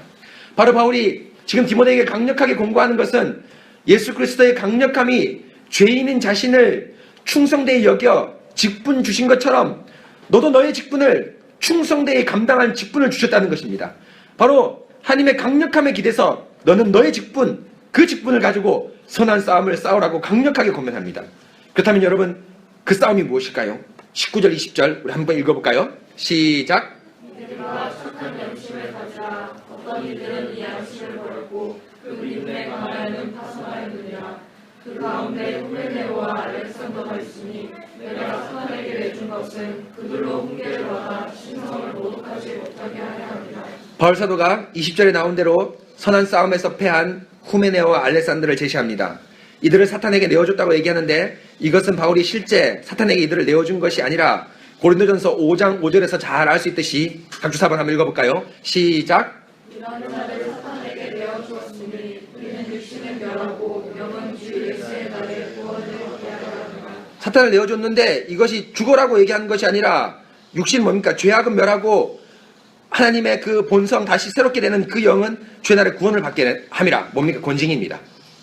바로 바울이 지금 디모데에게 강력하게 공고하는 것은 예수 그리스도의 강력함이 죄인인 자신을 충성되이 여겨 직분 주신 것처럼 너도 너의 직분을 충성되이 감당한 직분을 주셨다는 것입니다. 바로 하나님의 강력함에 기대서 너는 너의 직분, 그 직분을 가지고 선한 싸움을 싸우라고 강력하게 권면합니다. 그렇다면 여러분, 그 싸움이 무엇일까요? 19절, 20절 우리 한번 읽어볼까요? 시작. 믿음과 착한 양심을 가지라. 어떤 이들은 이 양심을 버렸고 그 믿음의 강하여는 파손하였느니라. 그 가운데 후메네오와 알렉산더가 있으니 내가 사탄에게 내준 것은 그들로 훈계를 받아 신성을 모독하지 못하게 하려 함이라. 바울 사도가 20절에 나온 대로 선한 싸움에서 패한 후메네오와 알렉산더를 제시합니다. 이들을 사탄에게 내어줬다고 얘기하는데 이것은 바울이 실제 사탄에게 이들을 내어준 것이 아니라 고린도전서 5장 5절에서 잘 알 수 있듯이 각주 사번 한번 읽어볼까요? 시작. 이러한 자를 사탄에게 내어주었으니 이는 육신을 멸하고 영은 주 예수의 날에 구원을 얻게 하려 함이라. 사탄을 내어줬는데 이것이 죽어라고 얘기하는 것이 아니라 육신 뭡니까? 죄악은 멸하고 하나님의 그 본성 다시 새롭게 되는 그 영은 주의 날에 구원을 받게 함이라. 뭡니까? 권징입니다.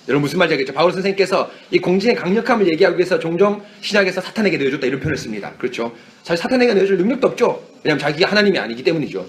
여러분 무슨 말인지 알겠죠? 바울 선생님께서 이 공진의 강력함을 얘기하기 위해서 종종 신약에서 사탄에게 내어줬다 이런 표현을 씁니다. 그렇죠? 사실 사탄에게 내어줄 능력도 없죠. 왜냐하면 자기가 하나님이 아니기 때문이죠.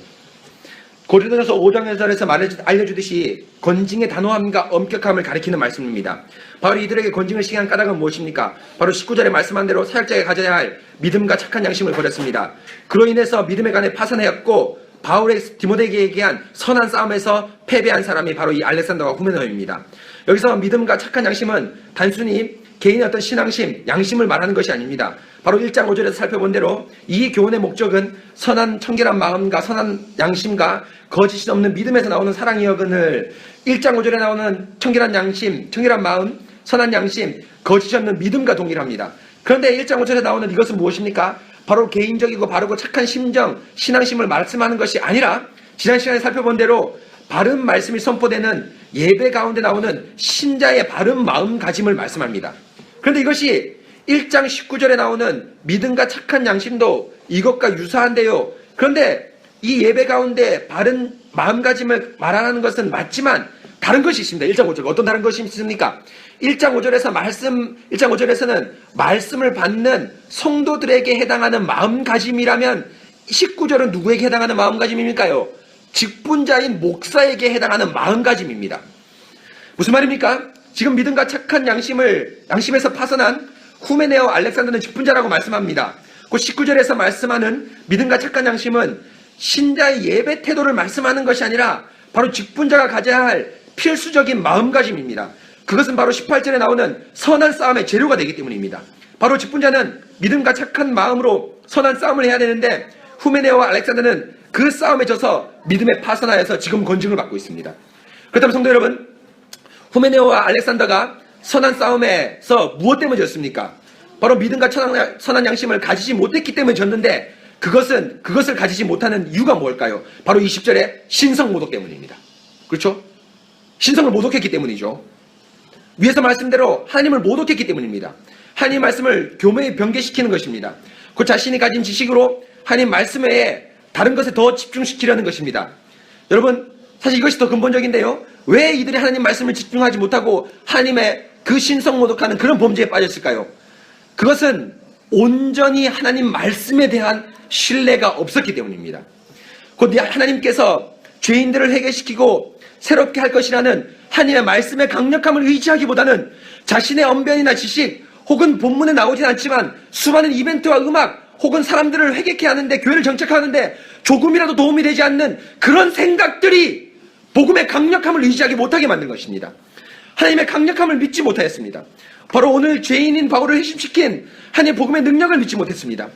고린도전서 5장에서 알려주듯이 권징의 단호함과 엄격함을 가리키는 말씀입니다. 바로 이들에게 권징을 시행한 까닭은 무엇입니까? 바로 19절에 말씀한 대로 사역자가 가져야 할 믿음과 착한 양심을 버렸습니다. 그로 인해서 믿음의 간에 파산하였고 바울의 디모데에게 얘기한 선한 싸움에서 패배한 사람이 바로 이 알렉산더와 후메네오입니다. 여기서 믿음과 착한 양심은 단순히 개인의 어떤 신앙심, 양심을 말하는 것이 아닙니다. 바로 1장 5절에서 살펴본 대로 이 교훈의 목적은 선한 청결한 마음과 선한 양심과 거짓이 없는 믿음에서 나오는 사랑이여근을 1장 5절에 나오는 청결한 양심, 청결한 마음, 선한 양심, 거짓이 없는 믿음과 동일합니다. 그런데 1장 5절에 나오는 이것은 무엇입니까? 바로 개인적이고 바르고 착한 심정, 신앙심을 말씀하는 것이 아니라 지난 시간에 살펴본 대로 바른 말씀이 선포되는 예배 가운데 나오는 신자의 바른 마음가짐을 말씀합니다. 그런데 이것이 1장 19절에 나오는 믿음과 착한 양심도 이것과 유사한데요. 그런데 이 예배 가운데 바른 마음가짐을 말하는 것은 맞지만 다른 것이 있습니다. 1장 5절. 어떤 다른 것이 있습니까? 1장 5절에서는 말씀을 받는 성도들에게 해당하는 마음가짐이라면 19절은 누구에게 해당하는 마음가짐입니까요? 직분자인 목사에게 해당하는 마음가짐입니다. 무슨 말입니까? 지금 믿음과 착한 양심에서 파선한 후메네오와 알렉산더는 직분자라고 말씀합니다. 그 19절에서 말씀하는 믿음과 착한 양심은 신자의 예배 태도를 말씀하는 것이 아니라 바로 직분자가 가져야 할 필수적인 마음가짐입니다. 그것은 바로 18절에 나오는 선한 싸움의 재료가 되기 때문입니다. 바로 직분자는 믿음과 착한 마음으로 선한 싸움을 해야 되는데 후메네오와 알렉산더는 그 싸움에 져서 믿음에 파선하여서 지금 권징을 받고 있습니다. 그렇다면 성도 여러분, 후메네오와 알렉산더가 선한 싸움에서 무엇 때문에 졌습니까? 바로 믿음과 선한 양심을 가지지 못했기 때문에 졌는데 그것을 가지지 못하는 이유가 뭘까요? 바로 20절에 신성 모독 때문입니다. 그렇죠? 신성을 모독했기 때문이죠. 위에서 말씀대로 하나님을 모독했기 때문입니다. 하나님 말씀을 교묘히 변개시키는 것입니다. 그 자신이 가진 지식으로 하나님 말씀 외에 다른 것에 더 집중시키려는 것입니다. 여러분, 사실 이것이 더 근본적인데요. 왜 이들이 하나님 말씀을 집중하지 못하고 하나님의 그 신성 모독하는 그런 범죄에 빠졌을까요? 그것은 온전히 하나님 말씀에 대한 신뢰가 없었기 때문입니다. 곧 하나님께서 죄인들을 해결시키고 새롭게 할 것이라는 하나님의 말씀의 강력함을 의지하기보다는 자신의 언변이나 지식 혹은 본문에 나오진 않지만 수많은 이벤트와 음악 혹은 사람들을 회개케 하는데 교회를 정착하는데 조금이라도 도움이 되지 않는 그런 생각들이 복음의 강력함을 의지하지 못하게 만든 것입니다. 하나님의 강력함을 믿지 못하였습니다. 바로 오늘 죄인인 바울을 회심시킨 하나님의 복음의 능력을 믿지 못했습니다.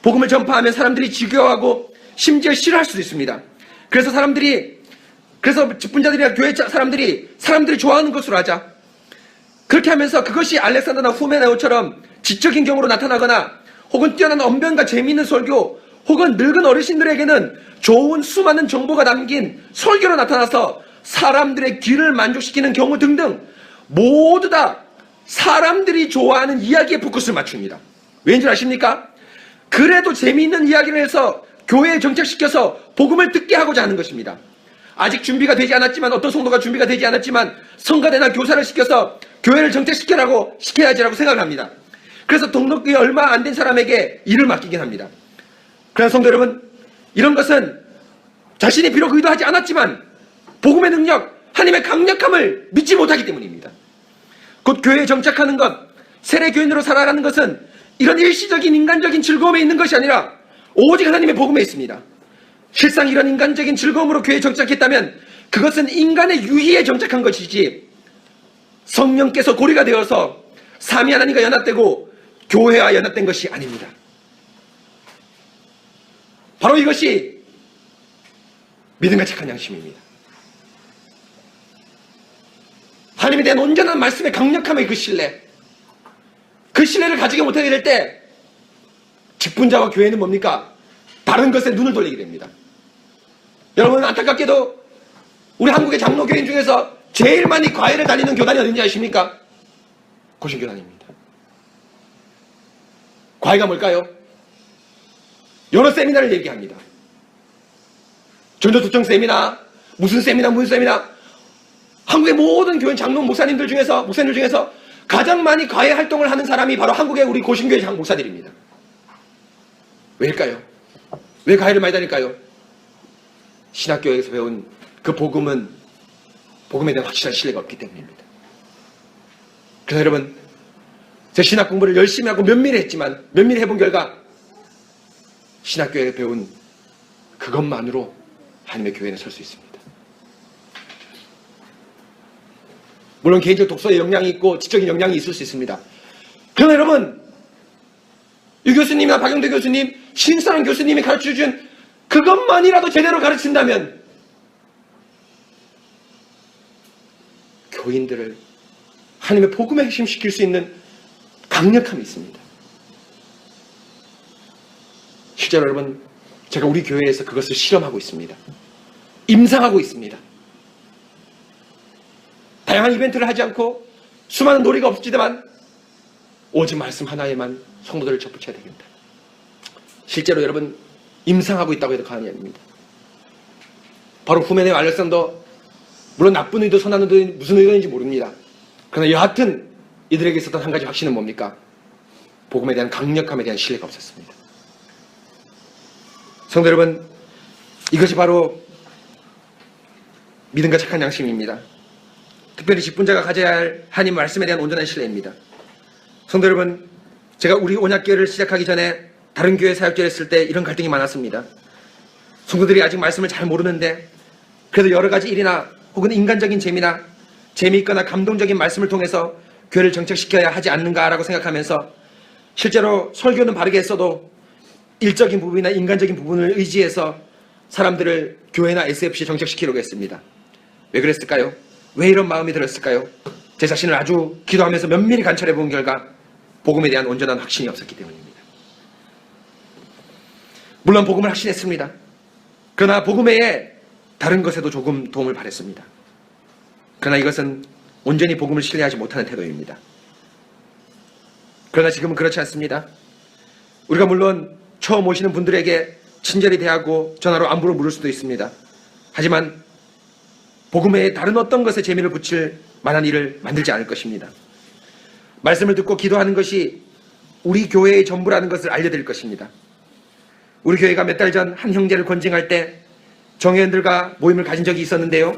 복음을 전파하면 사람들이 지겨워하고 심지어 싫어할 수도 있습니다. 그래서 직분자들이나 교회 사람들이 좋아하는 것으로 하자. 그렇게 하면서 그것이 알렉산더나 후메네오처럼 지적인 경우로 나타나거나 혹은 뛰어난 언변과 재미있는 설교 혹은 늙은 어르신들에게는 좋은 수많은 정보가 담긴 설교로 나타나서 사람들의 귀를 만족시키는 경우 등등 모두 다 사람들이 좋아하는 이야기에 포커스를 맞춥니다. 왠지 아십니까? 그래도 재미있는 이야기를 해서 교회에 정착시켜서 복음을 듣게 하고자 하는 것입니다. 아직 준비가 되지 않았지만 어떤 성도가 준비가 되지 않았지만 성가대나 교사를 시켜서 교회를 시켜야지라고 생각을 합니다. 그래서 등록이 얼마 안 된 사람에게 일을 맡기긴 합니다. 그러나 성도 여러분, 이런 것은 자신이 비록 의도하지 않았지만 복음의 능력, 하나님의 강력함을 믿지 못하기 때문입니다. 곧 교회에 정착하는 것, 세례교인으로 살아가는 것은 이런 일시적인 인간적인 즐거움에 있는 것이 아니라 오직 하나님의 복음에 있습니다. 실상 이런 인간적인 즐거움으로 교회에 정착했다면 그것은 인간의 유희에 정착한 것이지 성령께서 고리가 되어서 삼위 하나님과 연합되고 교회와 연합된 것이 아닙니다. 바로 이것이 믿음과 착한 양심입니다. 하나님에 대한 온전한 말씀의 강력함의 그 신뢰를 가지게 못하게 될 때 직분자와 교회는 뭡니까? 다른 것에 눈을 돌리게 됩니다. 여러분, 안타깝게도 우리 한국의 장로교인 중에서 제일 많이 과외를 다니는 교단이 어딘지 아십니까? 고신교단입니다. 과외가 뭘까요? 여러 세미나를 얘기합니다. 전도특정 세미나, 무슨 세미나. 한국의 모든 교인 장로 목사님들 중에서 가장 많이 과외 활동을 하는 사람이 바로 한국의 우리 고신교회 장 목사들입니다. 왜일까요? 왜 과외를 많이 다닐까요? 신학교에서 배운 그 복음에 대한 확실한 신뢰가 없기 때문입니다. 그래서 여러분, 제 신학 공부를 열심히 하고 면밀히 해본 결과 신학교에 배운 그것만으로 하나님의 교회는 설 수 있습니다. 물론 개인적 독서의 역량이 있고 지적인 역량이 있을 수 있습니다. 그러나 여러분, 유 교수님이나 박영대 교수님, 신선한 교수님이 가르쳐준 그것만이라도 제대로 가르친다면 교인들을 하나님의 복음에 핵심시킬 수 있는 강력함이 있습니다. 실제로 여러분, 제가 우리 교회에서 그것을 실험하고 있습니다. 임상하고 있습니다. 다양한 이벤트를 하지 않고 수많은 놀이가 없지만 오직 말씀 하나에만 성도들을 접붙여야 되겠다. 실제로 여러분, 임상하고 있다고 해도 과언이 아닙니다. 바로 후메네 알렉산더, 물론 나쁜 의도, 선한 의도, 무슨 의도인지 모릅니다. 그러나 여하튼 이들에게 있었던 한 가지 확신은 뭡니까? 복음에 대한 강력함에 대한 신뢰가 없었습니다. 성도 여러분, 이것이 바로 믿음과 착한 양심입니다. 특별히 직분자가 가져야 할 하나님 말씀에 대한 온전한 신뢰입니다. 성도 여러분, 제가 우리 온약교회를 시작하기 전에 다른 교회 사역자를 했을 때 이런 갈등이 많았습니다. 성도들이 아직 말씀을 잘 모르는데 그래도 여러 가지 일이나 혹은 인간적인 재미있거나 감동적인 말씀을 통해서 교회를 정착시켜야 하지 않는가라고 생각하면서 실제로 설교는 바르게 했어도 일적인 부분이나 인간적인 부분을 의지해서 사람들을 교회나 SFC에 정착시키려고 했습니다. 왜 그랬을까요? 왜 이런 마음이 들었을까요? 제 자신을 아주 기도하면서 면밀히 관찰해 본 결과 복음에 대한 온전한 확신이 없었기 때문입니다. 물론 복음을 확신했습니다. 그러나 복음 외에 다른 것에도 조금 도움을 바랬습니다. 그러나 이것은 온전히 복음을 신뢰하지 못하는 태도입니다. 그러나 지금은 그렇지 않습니다. 우리가 물론 처음 오시는 분들에게 친절히 대하고 전화로 안부를 물을 수도 있습니다. 하지만 복음 외에 다른 어떤 것에 재미를 붙일 만한 일을 만들지 않을 것입니다. 말씀을 듣고 기도하는 것이 우리 교회의 전부라는 것을 알려드릴 것입니다. 우리 교회가 몇 달 전 한 형제를 권징할 때 정회원들과 모임을 가진 적이 있었는데요.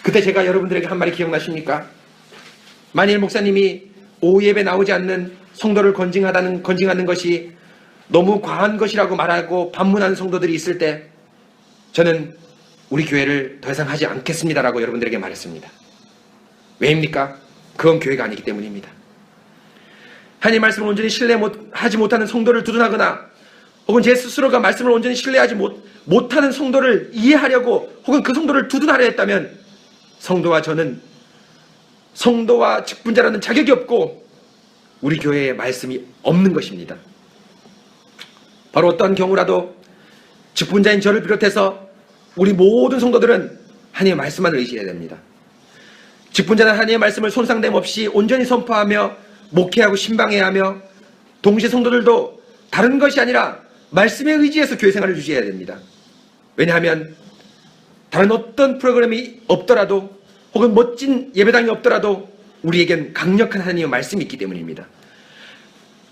그때 제가 여러분들에게 한 말이 기억나십니까? 만일 목사님이 오후 예배 나오지 않는 성도를 권징하는 것이 너무 과한 것이라고 말하고 반문하는 성도들이 있을 때 저는 우리 교회를 더 이상 하지 않겠습니다라고 여러분들에게 말했습니다. 왜입니까? 그건 교회가 아니기 때문입니다. 하나님 말씀을 온전히 신뢰하지 못하는 성도를 두둔하거나 혹은 제 스스로가 말씀을 온전히 신뢰하지 못하는 성도를 이해하려고 혹은 그 성도를 두둔하려 했다면 성도와 저는 성도와 직분자라는 자격이 없고 우리 교회에 말씀이 없는 것입니다. 바로 어떠한 경우라도 직분자인 저를 비롯해서 우리 모든 성도들은 하나님의 말씀만을 의지해야 됩니다. 직분자는 하나님의 말씀을 손상됨 없이 온전히 선포하며 목회하고 신방해야 하며 동시에 성도들도 다른 것이 아니라 말씀에 의지해서 교회 생활을 유지해야 됩니다. 왜냐하면 다른 어떤 프로그램이 없더라도 혹은 멋진 예배당이 없더라도 우리에겐 강력한 하나님의 말씀이 있기 때문입니다.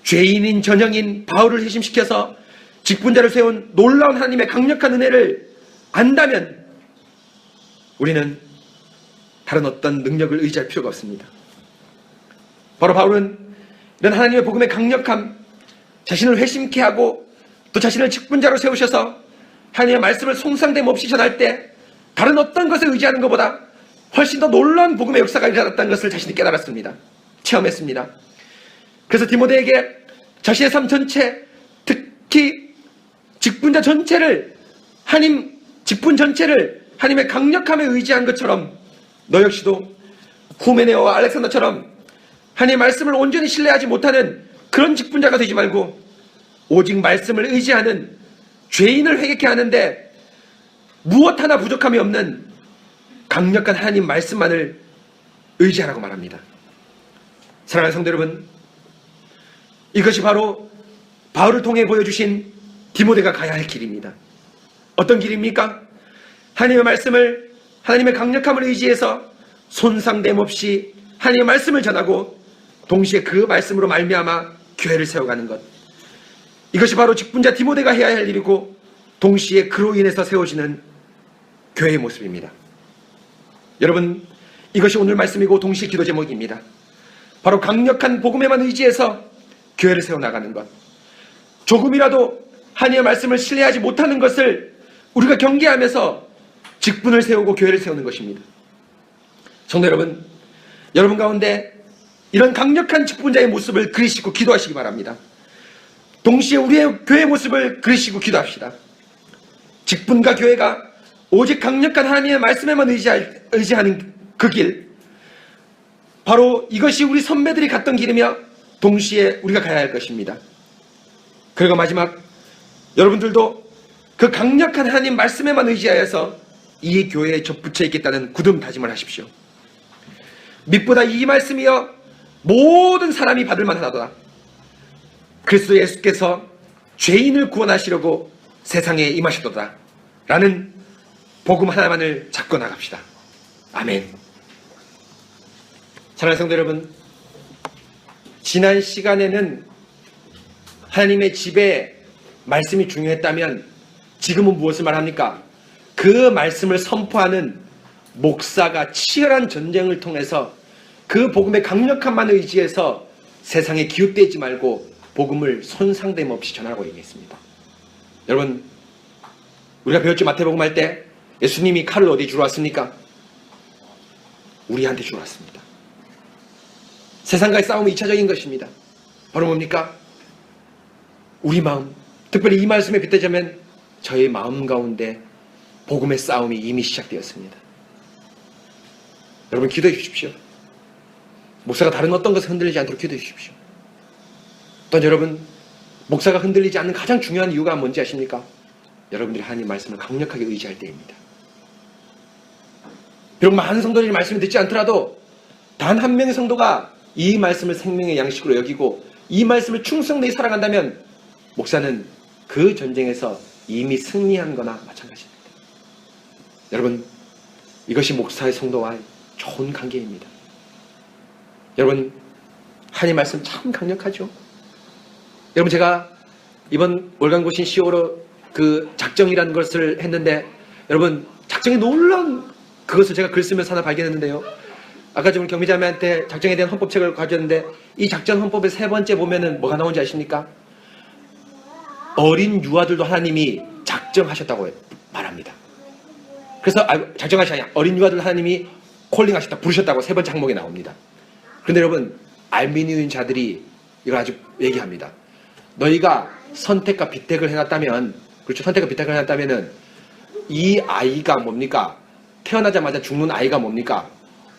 죄인인 전형인 바울을 회심시켜서 직분자를 세운 놀라운 하나님의 강력한 은혜를 안다면 우리는 다른 어떤 능력을 의지할 필요가 없습니다. 바로 바울은 이런 하나님의 복음의 강력함, 자신을 회심케 하고 또 자신을 직분자로 세우셔서 하나님의 말씀을 송상됨 없이 전할 때 다른 어떤 것에 의지하는 것보다 훨씬 더 놀라운 복음의 역사가 일어났다는 것을 자신이 깨달았습니다. 체험했습니다. 그래서 디모데에게 자신의 삶 전체, 특히 직분자 전체를 직분 전체를 하나님의 강력함에 의지한 것처럼 너 역시도 후메네오와 알렉산더처럼 하나님의 말씀을 온전히 신뢰하지 못하는 그런 직분자가 되지 말고 오직 말씀을 의지하는 죄인을 회개케 하는데 무엇 하나 부족함이 없는 강력한 하나님 말씀만을 의지하라고 말합니다. 사랑하는 성도 여러분, 이것이 바로 바울을 통해 보여주신 디모데가 가야 할 길입니다. 어떤 길입니까? 하나님의 말씀을, 하나님의 강력함을 의지해서 손상됨 없이 하나님의 말씀을 전하고 동시에 그 말씀으로 말미암아 교회를 세워가는 것, 이것이 바로 직분자 디모데가 해야 할 일이고 동시에 그로 인해서 세워지는 교회의 모습입니다. 여러분, 이것이 오늘 말씀이고 동시에 기도 제목입니다. 바로 강력한 복음에만 의지해서 교회를 세워나가는 것, 조금이라도 하나님의 말씀을 신뢰하지 못하는 것을 우리가 경계하면서 직분을 세우고 교회를 세우는 것입니다. 성도 여러분, 여러분 가운데 이런 강력한 직분자의 모습을 그리시고 기도하시기 바랍니다. 동시에 우리의 교회의 모습을 그리시고 기도합시다. 직분과 교회가 오직 강력한 하나님의 말씀에만 의지하는 그 길, 바로 이것이 우리 선배들이 갔던 길이며 동시에 우리가 가야 할 것입니다. 그리고 마지막, 여러분들도 그 강력한 하나님 말씀에만 의지하여서 이 교회에 접붙여 있겠다는 굳은 다짐을 하십시오. 밑보다 이 말씀이여 모든 사람이 받을 만하도다. 그리스도 예수께서 죄인을 구원하시려고 세상에 임하셨도다 라는 복음 하나만을 잡고 나갑시다. 아멘. 사랑하는 성도 여러분, 지난 시간에는 하나님의 집에 말씀이 중요했다면 지금은 무엇을 말합니까? 그 말씀을 선포하는 목사가 치열한 전쟁을 통해서 그 복음의 강력함만 의지해서 세상에 기웃대지 말고 복음을 손상됨 없이 전하라고 얘기했습니다. 여러분, 우리가 배웠죠? 마태복음 할 때 예수님이 칼을 어디 주러 왔습니까? 우리한테 주러 왔습니다. 세상과의 싸움은 2차적인 것입니다. 바로 뭡니까? 우리 마음, 특별히 이 말씀에 빗대자면 저의 마음 가운데 복음의 싸움이 이미 시작되었습니다. 여러분, 기도해 주십시오. 목사가 다른 어떤 것에 흔들리지 않도록 기도해 주십시오. 또한 여러분, 목사가 흔들리지 않는 가장 중요한 이유가 뭔지 아십니까? 여러분들이 하나님 말씀을 강력하게 의지할 때입니다. 비록 많은 성도들이 말씀을 듣지 않더라도 단 한 명의 성도가 이 말씀을 생명의 양식으로 여기고 이 말씀을 충성되이 살아간다면 목사는 그 전쟁에서 이미 승리한 거나 마찬가지입니다. 여러분, 이것이 목사의 성도와의 좋은 관계입니다. 여러분, 하나님 말씀 참 강력하죠. 여러분, 제가 이번 월간고신 CEO로 그 작정이라는 것을 했는데, 여러분, 작정이 놀라운 그것을 제가 글 쓰면서 하나 발견했는데요. 아까 좀 경비자매한테 작정에 대한 헌법책을 가져왔는데, 이 작정 헌법의 세 번째 보면은 뭐가 나온지 아십니까? 어린 유아들도 하나님이 작정하셨다고 말합니다. 그래서 작정하시 아니야. 어린 유아들 하나님이 콜링하셨다, 부르셨다고 세 번째 항목에 나옵니다. 그런데 여러분, 알미니언자들이 이걸 아주 얘기합니다. 너희가 선택과 비택을 해놨다면, 그렇죠? 선택과 비택을 해놨다면은 이 아이가 뭡니까? 태어나자마자 죽는 아이가 뭡니까?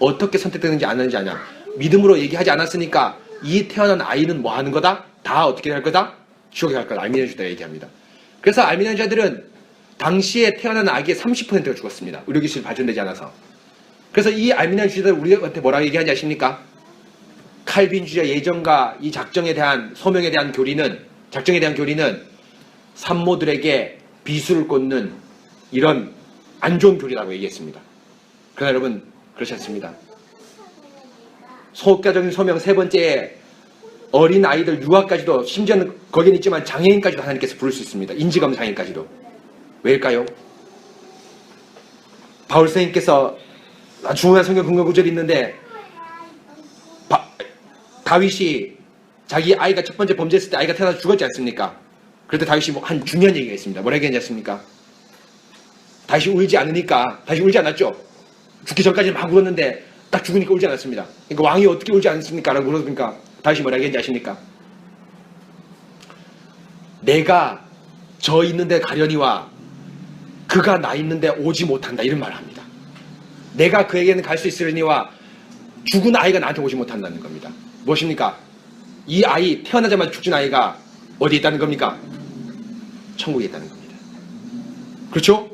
어떻게 선택되는지 아는지 아냐? 믿음으로 얘기하지 않았으니까 이 태어난 아이는 뭐 하는 거다? 다 어떻게 할 거다? 지옥에 갈 거다. 알미니언주다 얘기합니다. 그래서 알미니언자들은 당시에 태어난 아기의 30%가 죽었습니다. 의료기술이 발전되지 않아서. 그래서 이 알미니언주의자들 우리한테 뭐라고 얘기하는지 아십니까? 칼빈주의 예정과 이 작정에 대한 소명에 대한 교리는, 작정에 대한 교리는 산모들에게 비수를 꽂는 이런 안 좋은 교리라고 얘기했습니다. 그러나 여러분, 그렇지 않습니다. 소극적인 소명 세 번째에 어린 아이들 유아까지도 심지어는 거기는 있지만 장애인까지도 하나님께서 부를 수 있습니다. 인지검 장애인까지도. 왜일까요? 바울 선생님께서 중요한 성경 근거 구절이 있는데 다윗이 자기 아이가 첫 번째 범죄했을 때 아이가 태어나서 죽었지 않습니까? 그럴 때 다윗이 한 중요한 얘기가 있습니다. 뭐라고 얘기하지 않습니까? 다윗이 울지 않으니까, 다윗이 울지 않았죠? 죽기 전까지는 막 울었는데 딱 죽으니까 울지 않았습니다. 그러니까 왕이 어떻게 울지 않습니까? 라고 물어보니까 다윗이 뭐라고 얘기하는지 아십니까? 내가 저 있는데 가려니와 그가 나 있는데 오지 못한다, 이런 말을 합니다. 내가 그에게는 갈 수 있으려니와 죽은 아이가 나한테 오지 못한다는 겁니다. 무엇입니까? 이 아이, 태어나자마자 죽진 아이가 어디에 있다는 겁니까? 천국에 있다는 겁니다. 그렇죠?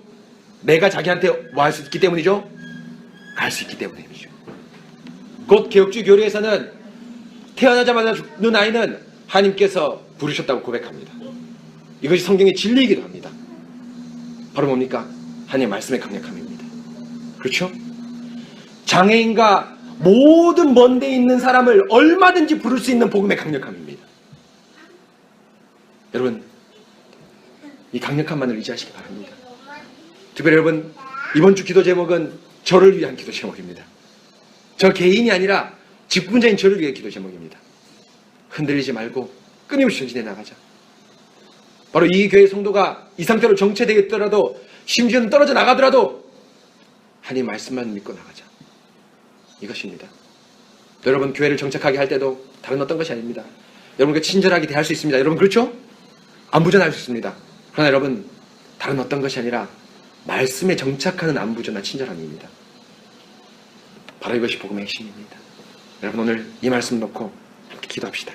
내가 자기한테 와 할 수 있기 때문이죠? 갈 수 있기 때문이죠. 곧 개혁주의 교리에서는 태어나자마자 죽는 아이는 하나님께서 부르셨다고 고백합니다. 이것이 성경의 진리이기도 합니다. 바로 뭡니까? 하나님의 말씀의 강력함입니다. 그렇죠? 장애인과 모든 먼 데 있는 사람을 얼마든지 부를 수 있는 복음의 강력함입니다. 여러분, 이 강력함만을 의지하시기 바랍니다. 특별히 여러분, 이번 주 기도 제목은 저를 위한 기도 제목입니다. 저 개인이 아니라 직분자인 저를 위한 기도 제목입니다. 흔들리지 말고 끊임없이 전진해 나가자. 바로 이 교회 성도가 이 상태로 정체되어 있더라도, 심지어는 떨어져 나가더라도 하나님 말씀만 믿고 나가자. 이것입니다. 여러분, 교회를 정착하게 할 때도 다른 어떤 것이 아닙니다. 여러분과 친절하게 대할 수 있습니다. 여러분, 그렇죠? 안부전할 수 있습니다. 그러나 여러분, 다른 어떤 것이 아니라 말씀에 정착하는 안부전화 친절함입니다. 바로 이것이 복음의 핵심입니다. 여러분, 오늘 이 말씀 놓고 함께 기도합시다.